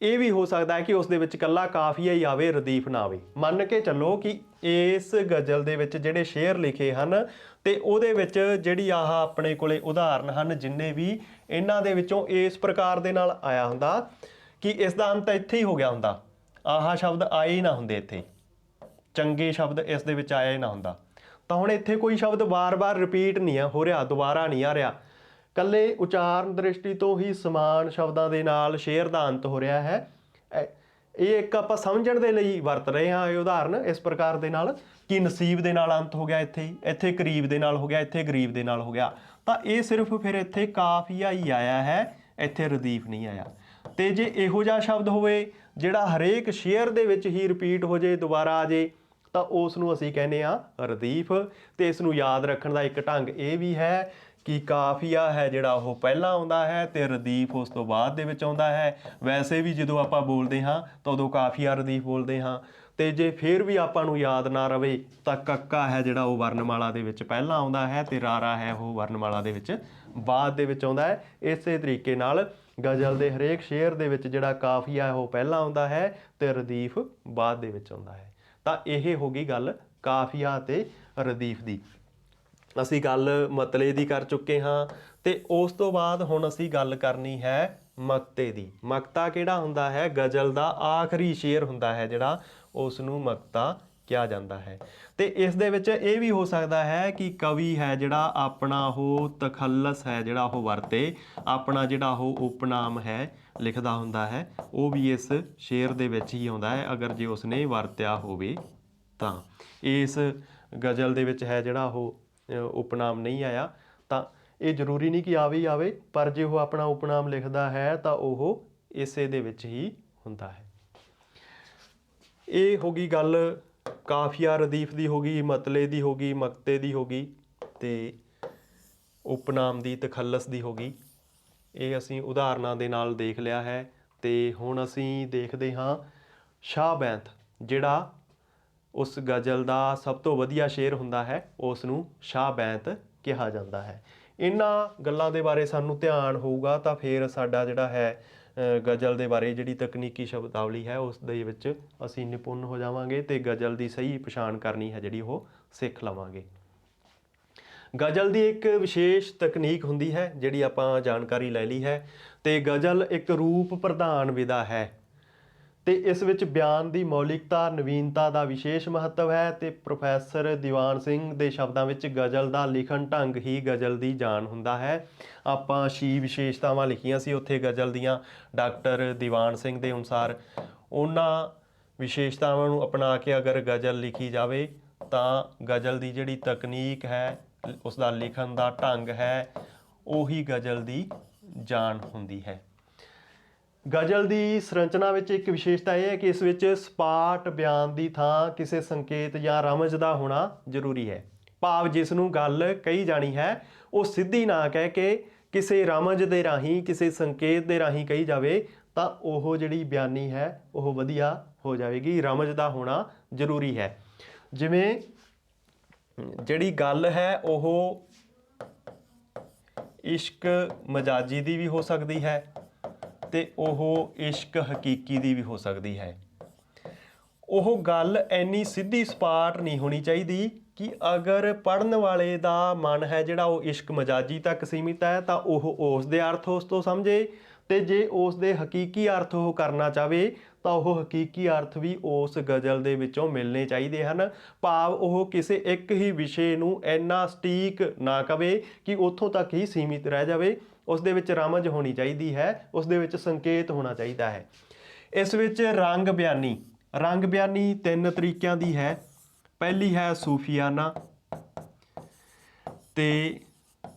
A: ਇਹ ਵੀ ਹੋ ਸਕਦਾ ਹੈ ਕਿ ਉਸ ਦੇ ਵਿੱਚ ਇਕੱਲਾ ਕਾਫੀਆ ਹੀ ਆਵੇ, ਰਦੀਫ ਨਾ ਆਵੇ। ਮੰਨ ਕੇ ਚੱਲੋ ਕਿ ਇਸ ਗਜ਼ਲ ਦੇ ਵਿੱਚ ਜਿਹੜੇ ਸ਼ੇਰ ਲਿਖੇ ਹਨ ਤੇ ਉਹਦੇ ਵਿੱਚ ਜਿਹੜੀ ਆਹ ਆਪਣੇ ਕੋਲੇ ਉਦਾਹਰਨ ਹਨ ਜਿੰਨੇ ਵੀ, ਇਹਨਾਂ ਦੇ ਵਿੱਚੋਂ ਇਸ ਪ੍ਰਕਾਰ ਦੇ ਨਾਲ ਆਇਆ ਹੁੰਦਾ ਕਿ ਇਸ ਦਾ ਅੰਤ ਇੱਥੇ ਹੀ ਹੋ ਗਿਆ ਹੁੰਦਾ, ਆਹ ਸ਼ਬਦ ਆਏ ਹੀ ਨਾ ਹੁੰਦੇ, ਇੱਥੇ ਚੰਗੇ ਸ਼ਬਦ ਇਸ ਦੇ ਵਿੱਚ ਆਇਆ ਹੀ ਨਾ ਹੁੰਦਾ। ਤਾਂ ਹੁਣ ਇੱਥੇ ਕੋਈ ਸ਼ਬਦ ਵਾਰ-ਵਾਰ ਰਿਪੀਟ ਨਹੀਂ ਹੋ ਰਿਹਾ, ਦੁਬਾਰਾ ਨਹੀਂ ਆ ਰਿਹਾ, ਇਕੱਲੇ ਉਚਾਰਨ ਦ੍ਰਿਸ਼ਟੀ ਤੋਂ ਹੀ ਸਮਾਨ ਸ਼ਬਦਾਂ ਦੇ ਨਾਲ ਸ਼ੇਰ ਦਾ ਅੰਤ ਹੋ ਰਿਹਾ ਹੈ। ਇਹ ਇੱਕ ਆਪਾਂ ਸਮਝਣ ਦੇ ਲਈ ਵਰਤ ਰਹੇ ਹਾਂ ਇਹ ਉਦਾਹਰਨ ਇਸ ਪ੍ਰਕਾਰ ਦੇ ਨਾਲ ਕਿ ਨਸੀਬ ਦੇ ਨਾਲ ਅੰਤ ਹੋ ਗਿਆ, ਇੱਥੇ ਕਰੀਬ ਦੇ ਨਾਲ ਹੋ ਗਿਆ, ਇੱਥੇ ਗਰੀਬ ਦੇ ਨਾਲ ਹੋ ਗਿਆ। ਤਾਂ ਇਹ ਸਿਰਫ ਫਿਰ ਇੱਥੇ ਕਾਫੀਆ ਹੀ ਆਇਆ ਹੈ, ਇੱਥੇ ਰਦੀਫ ਨਹੀਂ ਆਇਆ। ਤੇ ਜੇ ਇਹੋ ਜਿਹਾ ਸ਼ਬਦ ਹੋਵੇ ਜਿਹੜਾ ਹਰੇਕ ਸ਼ੇਅਰ ਦੇ ਵਿੱਚ ਹੀ ਰਿਪੀਟ ਹੋ ਜੇ, ਦੁਬਾਰਾ ਆ ਜੇ, ਤਾਂ ਉਸ ਨੂੰ ਅਸੀਂ ਕਹਿੰਦੇ ਆ ਰਦੀਫ। ਤੇ ਇਸ ਨੂੰ ਯਾਦ ਰੱਖਣ ਦਾ ਇੱਕ ਢੰਗ ਇਹ ਵੀ ਹੈ ਕਿ ਕਾਫੀਆ ਹੈ ਜਿਹੜਾ ਉਹ ਪਹਿਲਾਂ ਆਉਂਦਾ ਹੈ ਤੇ ਰਦੀਫ ਉਸ ਤੋਂ ਬਾਅਦ ਦੇ ਵਿੱਚ ਆਉਂਦਾ ਹੈ। ਵੈਸੇ ਵੀ ਜਦੋਂ ਆਪਾਂ ਬੋਲਦੇ ਹਾਂ ਤਾਂ ਉਦੋਂ ਕਾਫੀਆ ਰਦੀਫ ਬੋਲਦੇ ਹਾਂ। ਤੇ ਜੇ ਫਿਰ ਵੀ ਆਪਾਂ ਨੂੰ ਯਾਦ ਨਾ ਰਵੇ ਤਾਂ ਕੱਕਾ ਹੈ ਜਿਹੜਾ ਉਹ ਵਰਨਮਾਲਾ ਦੇ ਵਿੱਚ ਪਹਿਲਾਂ ਆਉਂਦਾ ਹੈ ਤੇ ਰਾਰਾ ਹੈ ਉਹ ਵਰਨਮਾਲਾ ਦੇ ਵਿੱਚ ਬਾਅਦ ਦੇ ਵਿੱਚ ਆਉਂਦਾ ਹੈ। ਇਸੇ ਤਰੀਕੇ ਨਾਲ ਗਜ਼ਲ ਦੇ ਹਰੇਕ ਸ਼ੇਅਰ ਦੇ ਵਿੱਚ ਜਿਹੜਾ ਕਾਫੀਆ ਉਹ ਪਹਿਲਾਂ ਆਉਂਦਾ ਹੈ ਤੇ ਰਦੀਫ ਬਾਅਦ ਦੇ ਵਿੱਚ ਆਉਂਦਾ ਹੈ। ਤਾਂ ਇਹ ਹੋ ਗਈ ਗੱਲ ਕਾਫੀਆ ਤੇ ਰਦੀਫ ਦੀ। ਅਸੀਂ ਗੱਲ ਮਤਲੇ ਦੀ ਕਰ ਚੁੱਕੇ ਹਾਂ ਤੇ ਉਸ ਤੋਂ ਬਾਅਦ ਹੁਣ ਅਸੀਂ ਗੱਲ ਕਰਨੀ ਹੈ ਮਕਤੇ ਦੀ। ਮਕਤਾ ਕਿਹੜਾ ਹੁੰਦਾ ਹੈ? ਗਜ਼ਲ ਦਾ ਆਖਰੀ ਸ਼ੇਅਰ ਹੁੰਦਾ ਹੈ ਜਿਹੜਾ, ਉਸ ਨੂੰ ਮਕਤਾ ਕਿਹਾ ਜਾਂਦਾ ਹੈ। ਤੇ ਇਸ ਦੇ ਵਿੱਚ ਇਹ ਵੀ ਹੋ ਸਕਦਾ ਹੈ ਕਿ ਕਵੀ ਹੈ ਜਿਹੜਾ ਆਪਣਾ ਉਹ ਤਖੱਲਸ ਹੈ ਜਿਹੜਾ ਉਹ ਵਰਤੇ, ਆਪਣਾ ਜਿਹੜਾ ਉਹ ਉਪਨਾਮ ਹੈ ਲਿਖਦਾ ਹੁੰਦਾ ਹੈ, ਉਹ ਵੀ ਇਸ ਸ਼ੇਅਰ ਦੇ ਵਿੱਚ ਹੀ ਆਉਂਦਾ ਹੈ ਅਗਰ ਜੇ ਉਸਨੇ ਵਰਤਿਆ ਹੋਵੇ ਤਾਂ। ਇਸ ਗਜ਼ਲ ਦੇ ਵਿੱਚ ਹੈ ਜਿਹੜਾ ਉਹ ਉਪਨਾਮ ਨਹੀਂ ਆਇਆ ਤਾਂ ਇਹ ਜ਼ਰੂਰੀ ਨਹੀਂ ਕਿ ਆਵੇ ਹੀ ਆਵੇ, ਪਰ ਜੇ ਉਹ ਆਪਣਾ ਉਪਨਾਮ ਲਿਖਦਾ ਹੈ ਤਾਂ ਉਹ ਇਸੇ ਦੇ ਵਿੱਚ ਹੀ ਹੁੰਦਾ ਹੈ। ਇਹ ਹੋ ਗਈ ਗੱਲ ਕਾਫੀਆ ਰਦੀਫ ਦੀ ਹੋ ਗਈ, ਮਤਲੇ ਦੀ ਹੋ ਗਈ, ਮਕਤੇ ਦੀ ਹੋ ਗਈ ਤੇ ਉਪਨਾਮ ਦੀ, ਤਖੱਲਸ ਦੀ ਹੋ ਗਈ। ਇਹ ਅਸੀਂ ਉਦਾਹਰਨਾਂ ਦੇ ਨਾਲ ਦੇਖ ਲਿਆ ਹੈ। ਤੇ ਹੁਣ ਅਸੀਂ ਦੇਖਦੇ ਹਾਂ ਸ਼ਾਹ ਬੈਂਤ, ਜਿਹੜਾ ਉਸ ਗਜ਼ਲ ਦਾ ਸਭ ਤੋਂ ਵਧੀਆ ਸ਼ੇਅਰ ਹੁੰਦਾ ਹੈ, ਉਸ ਨੂੰ ਸ਼ਾਹ ਬੈਂਤ ਕਿਹਾ ਜਾਂਦਾ ਹੈ। ਇਹਨਾਂ ਗੱਲਾਂ ਦੇ ਬਾਰੇ ਸਾਨੂੰ ਧਿਆਨ ਹੋਊਗਾ ਤਾਂ ਫਿਰ ਸਾਡਾ ਜਿਹੜਾ ਹੈ ਗਜ਼ਲ ਦੇ ਬਾਰੇ ਜਿਹੜੀ ਤਕਨੀਕੀ ਸ਼ਬਦਾਵਲੀ ਹੈ ਉਸ ਦੇ ਵਿੱਚ ਅਸੀਂ ਨਿਪੁੰਨ ਹੋ ਜਾਵਾਂਗੇ ਤੇ ਗਜ਼ਲ ਦੀ ਸਹੀ ਪਛਾਣ ਕਰਨੀ ਹੈ ਜਿਹੜੀ ਉਹ ਸਿੱਖ ਲਵਾਂਗੇ। ਗਜ਼ਲ ਦੀ ਇੱਕ ਵਿਸ਼ੇਸ਼ ਤਕਨੀਕ ਹੁੰਦੀ ਹੈ ਜਿਹੜੀ ਆਪਾਂ ਜਾਣਕਾਰੀ ਲੈ ਲਈ ਹੈ। ਤੇ ਗਜ਼ਲ ਇੱਕ ਰੂਪ ਪ੍ਰਧਾਨ ਵਿਧਾ ਹੈ ਤੇ ਇਸ ਵਿੱਚ ਬਿਆਨ ਦੀ ਮੌਲਿਕਤਾ, ਨਵੀਨਤਾ ਦਾ ਵਿਸ਼ੇਸ਼ ਮਹੱਤਵ ਹੈ। ਤੇ ਪ੍ਰੋਫੈਸਰ ਦੀਵਾਨ ਸਿੰਘ ਦੇ ਸ਼ਬਦਾਂ ਵਿੱਚ ਗਜ਼ਲ ਦਾ ਲਿਖਣ ਢੰਗ ਹੀ ਗਜ਼ਲ ਦੀ ਜਾਨ ਹੁੰਦਾ ਹੈ। ਆਪਾਂ 6 ਵਿਸ਼ੇਸ਼ਤਾਵਾਂ ਲਿਖੀਆਂ ਸੀ ਉੱਥੇ ਗਜ਼ਲ ਦੀਆਂ ਡਾਕਟਰ ਦੀਵਾਨ ਸਿੰਘ ਦੇ ਅਨੁਸਾਰ। ਉਹਨਾਂ ਵਿਸ਼ੇਸ਼ਤਾਵਾਂ ਨੂੰ ਅਪਣਾ ਕੇ ਅਗਰ ਗਜ਼ਲ ਲਿਖੀ ਜਾਵੇ ਤਾਂ ਗਜ਼ਲ ਦੀ ਜਿਹੜੀ ਤਕਨੀਕ ਹੈ, ਉਸ ਦਾ ਲਿਖਣ ਦਾ ਢੰਗ ਹੈ, ਉਹੀ ਗਜ਼ਲ ਦੀ ਜਾਨ ਹੁੰਦੀ ਹੈ। ਗਜ਼ਲ ਦੀ ਸੰਰਚਨਾ ਵਿੱਚ ਇੱਕ ਵਿਸ਼ੇਸ਼ਤਾ ਇਹ ਹੈ ਕਿ ਇਸ ਵਿੱਚ ਸਪਾਟ ਬਿਆਨ ਦੀ ਥਾਂ ਕਿਸੇ ਸੰਕੇਤ ਜਾਂ ਰਮਜ਼ ਦਾ ਹੋਣਾ ਜ਼ਰੂਰੀ ਹੈ। ਭਾਵ ਜਿਸ ਨੂੰ ਗੱਲ ਕਹੀ ਜਾਣੀ ਹੈ ਉਹ ਸਿੱਧੀ ਨਾ ਕਹਿ ਕੇ ਕਿਸੇ ਰਮਜ਼ ਦੇ ਰਾਹੀਂ, ਕਿਸੇ ਸੰਕੇਤ ਦੇ ਰਾਹੀਂ ਕਹੀ ਜਾਵੇ ਤਾਂ ਉਹ ਜਿਹੜੀ ਬਿਆਨੀ ਹੈ ਉਹ ਵਧੀਆ ਹੋ ਜਾਵੇਗੀ। ਰਮਜ਼ ਦਾ ਹੋਣਾ ਜ਼ਰੂਰੀ ਹੈ। ਜਿਵੇਂ ਜਿਹੜੀ ਗੱਲ ਹੈ ਉਹ ਇਸ਼ਕ ਮਜਾਜੀ ਦੀ ਵੀ ਹੋ ਸਕਦੀ ਹੈ ਤੇ ਉਹ ਇਸ਼ਕ ਹਕੀਕੀ ਦੀ ਵੀ ਹੋ ਸਕਦੀ ਹੈ। ਉਹ ਗੱਲ ਇੰਨੀ ਸਿੱਧੀ ਸਪਾਟ ਨਹੀਂ ਹੋਣੀ ਚਾਹੀਦੀ ਕਿ ਅਗਰ ਪੜ੍ਹਨ ਵਾਲੇ ਦਾ ਮਨ ਹੈ ਜਿਹੜਾ ਉਹ ਇਸ਼ਕ ਮਜਾਜੀ ਤੱਕ ਸੀਮਿਤ ਹੈ ਤਾਂ ਉਹ ਉਸ ਦੇ ਅਰਥ ਉਸ ਤੋਂ ਸਮਝੇ, ਤੇ ਜੇ ਉਸ ਦੇ ਹਕੀਕੀ ਅਰਥ ਉਹ ਕਰਨਾ ਚਾਹਵੇ ਤਾਂ ਉਹ ਹਕੀਕੀ ਅਰਥ ਵੀ ਉਸ ਗਜ਼ਲ ਦੇ ਵਿੱਚੋਂ ਮਿਲਣੇ ਚਾਹੀਦੇ ਹਨ। ਭਾਵ ਉਹ ਕਿਸੇ ਇੱਕ ਹੀ ਵਿਸ਼ੇ ਨੂੰ ਇੰਨਾ ਸਟੀਕ ਨਾ ਕਵੇ ਕਿ ਉੱਥੋਂ ਤੱਕ ਹੀ ਸੀਮਿਤ ਰਹਿ ਜਾਵੇ। ਉਸ ਦੇ ਵਿੱਚ ਰਮਜ਼ ਹੋਣੀ ਚਾਹੀਦੀ ਹੈ, ਉਸ ਦੇ ਵਿੱਚ ਸੰਕੇਤ ਹੋਣਾ ਚਾਹੀਦਾ ਹੈ। ਇਸ ਵਿੱਚ ਰੰਗ ਬਿਆਨੀ, ਰੰਗ ਬਿਆਨੀ 3 ਤਰੀਕਿਆਂ ਦੀ ਹੈ। ਪਹਿਲੀ ਹੈ ਸੂਫੀਆਨਾ ਤੇ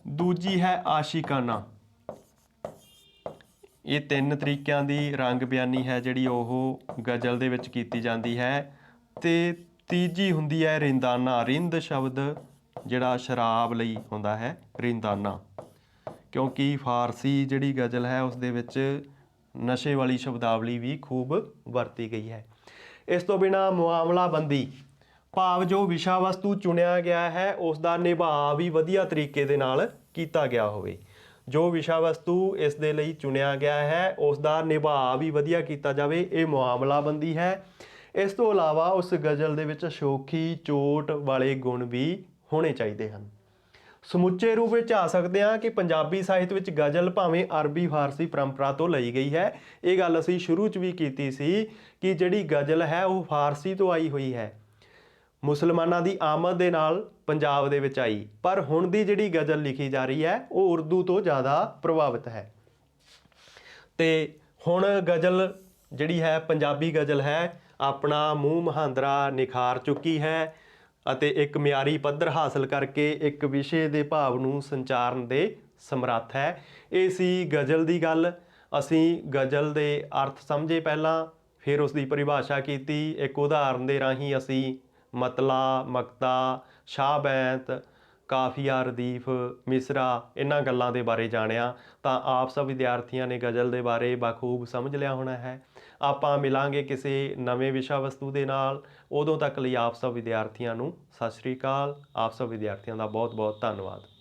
A: ਦੂਜੀ ਹੈ ਆਸ਼ਿਕਾਨਾ। ਇਹ 3 ਤਰੀਕਿਆਂ ਦੀ ਰੰਗ ਬਿਆਨੀ ਹੈ ਜਿਹੜੀ ਉਹ ਗਜ਼ਲ ਦੇ ਵਿੱਚ ਕੀਤੀ ਜਾਂਦੀ ਹੈ। ਤੇ ਤੀਜੀ ਹੁੰਦੀ ਹੈ ਰਿੰਦਾਨਾ। ਰਿੰਦ ਸ਼ਬਦ ਜਿਹੜਾ ਸ਼ਰਾਬ ਲਈ ਹੁੰਦਾ ਹੈ, ਰਿੰਦਾਨਾ, ਕਿਉਂਕਿ ਫਾਰਸੀ ਜਿਹੜੀ ਗਜ਼ਲ ਹੈ ਉਸ ਦੇ ਵਿੱਚ ਨਸ਼ੇ ਵਾਲੀ ਸ਼ਬਦਾਵਲੀ ਵੀ ਖੂਬ ਵਰਤੀ ਗਈ ਹੈ। ਇਸ ਤੋਂ ਬਿਨਾਂ ਮੁਆਮਲਾਬੰਦੀ, ਭਾਵ ਜੋ ਵਿਸ਼ਾ ਵਸਤੂ ਚੁਣਿਆ ਗਿਆ ਹੈ ਉਸ ਦਾ ਨਿਭਾਅ ਵੀ ਵਧੀਆ ਤਰੀਕੇ ਦੇ ਨਾਲ ਕੀਤਾ ਗਿਆ ਹੋਵੇ। ਜੋ ਵਿਸ਼ਾ ਵਸਤੂ ਇਸ ਦੇ ਲਈ ਚੁਣਿਆ ਗਿਆ ਹੈ ਉਸ ਦਾ ਨਿਭਾਅ ਵੀ ਵਧੀਆ ਕੀਤਾ ਜਾਵੇ, ਇਹ ਮੁਆਮਲਾਬੰਦੀ ਹੈ। ਇਸ ਤੋਂ ਇਲਾਵਾ ਉਸ ਗਜ਼ਲ ਦੇ ਵਿੱਚ ਸ਼ੌਖੀ ਚੋਟ ਵਾਲੇ ਗੁਣ ਵੀ ਹੋਣੇ ਚਾਹੀਦੇ ਹਨ। ਸਮੁੱਚੇ ਰੂਪ ਵਿੱਚ ਆ ਸਕਦੇ ਹਾਂ ਕਿ ਪੰਜਾਬੀ ਸਾਹਿਤ ਵਿੱਚ ਗਜ਼ਲ ਭਾਵੇਂ ਅਰਬੀ ਫਾਰਸੀ ਪਰੰਪਰਾ ਤੋਂ ਲਈ ਗਈ ਹੈ। ਇਹ ਗੱਲ ਅਸੀਂ ਸ਼ੁਰੂ 'ਚ ਵੀ ਕੀਤੀ ਸੀ ਕਿ ਜਿਹੜੀ ਗਜ਼ਲ ਹੈ ਉਹ ਫਾਰਸੀ ਤੋਂ ਆਈ ਹੋਈ ਹੈ, ਮੁਸਲਮਾਨਾਂ ਦੀ ਆਮਦ ਦੇ ਨਾਲ ਪੰਜਾਬ ਦੇ ਵਿੱਚ ਆਈ। ਪਰ ਹੁਣ ਦੀ ਜਿਹੜੀ ਗਜ਼ਲ ਲਿਖੀ ਜਾ ਰਹੀ ਹੈ ਉਹ ਉਰਦੂ ਤੋਂ ਜ਼ਿਆਦਾ ਪ੍ਰਭਾਵਿਤ ਹੈ। ਤੇ ਹੁਣ ਗਜ਼ਲ ਜਿਹੜੀ ਹੈ, ਪੰਜਾਬੀ ਗਜ਼ਲ ਹੈ, ਆਪਣਾ ਮੂੰਹ ਮਹਾਂਦਰਾ ਨਿਖਾਰ ਚੁੱਕੀ ਹੈ ਅਤੇ ਇੱਕ ਮਿਆਰੀ ਪੱਧਰ ਹਾਸਲ ਕਰਕੇ ਇੱਕ ਵਿਸ਼ੇ ਦੇ ਭਾਵ ਨੂੰ ਸੰਚਾਰਨ ਦੇ ਸਮਰੱਥ ਹੈ। ਇਹ ਸੀ ਗਜ਼ਲ ਦੀ ਗੱਲ। ਅਸੀਂ ਗਜ਼ਲ ਦੇ ਅਰਥ ਸਮਝੇ ਪਹਿਲਾਂ, ਫਿਰ ਉਸ ਦੀ ਪਰਿਭਾਸ਼ਾ ਕੀਤੀ। ਇੱਕ ਉਦਾਹਰਨ ਦੇ ਰਾਹੀਂ ਅਸੀਂ ਮਤਲਾ, ਮਕਤਾ, ਸ਼ਾਹ ਬੈਂਤ, ਕਾਫੀਆ, ਰਦੀਫ, ਮਿਸਰਾ ਇਹਨਾਂ ਗੱਲਾਂ ਦੇ ਬਾਰੇ ਜਾਣਿਆ। ਤਾਂ ਆਪ ਸਭ ਵਿਦਿਆਰਥੀਆਂ ਨੇ ਗਜ਼ਲ ਦੇ ਬਾਰੇ ਬਾਖੂਬ ਸਮਝ ਲਿਆ ਹੋਣਾ ਹੈ। ਆਪਾਂ ਮਿਲਾਂਗੇ ਕਿਸੇ ਨਵੇਂ ਵਿਸ਼ਾ ਵਸਤੂ ਦੇ ਨਾਲ। ਉਦੋਂ ਤੱਕ ਲਈ ਆਪ ਸਭ ਵਿਦਿਆਰਥੀਆਂ ਨੂੰ ਸਤਿ ਸ਼੍ਰੀ ਅਕਾਲ। ਆਪ ਸਭ ਵਿਦਿਆਰਥੀਆਂ ਦਾ ਬਹੁਤ ਬਹੁਤ ਧੰਨਵਾਦ।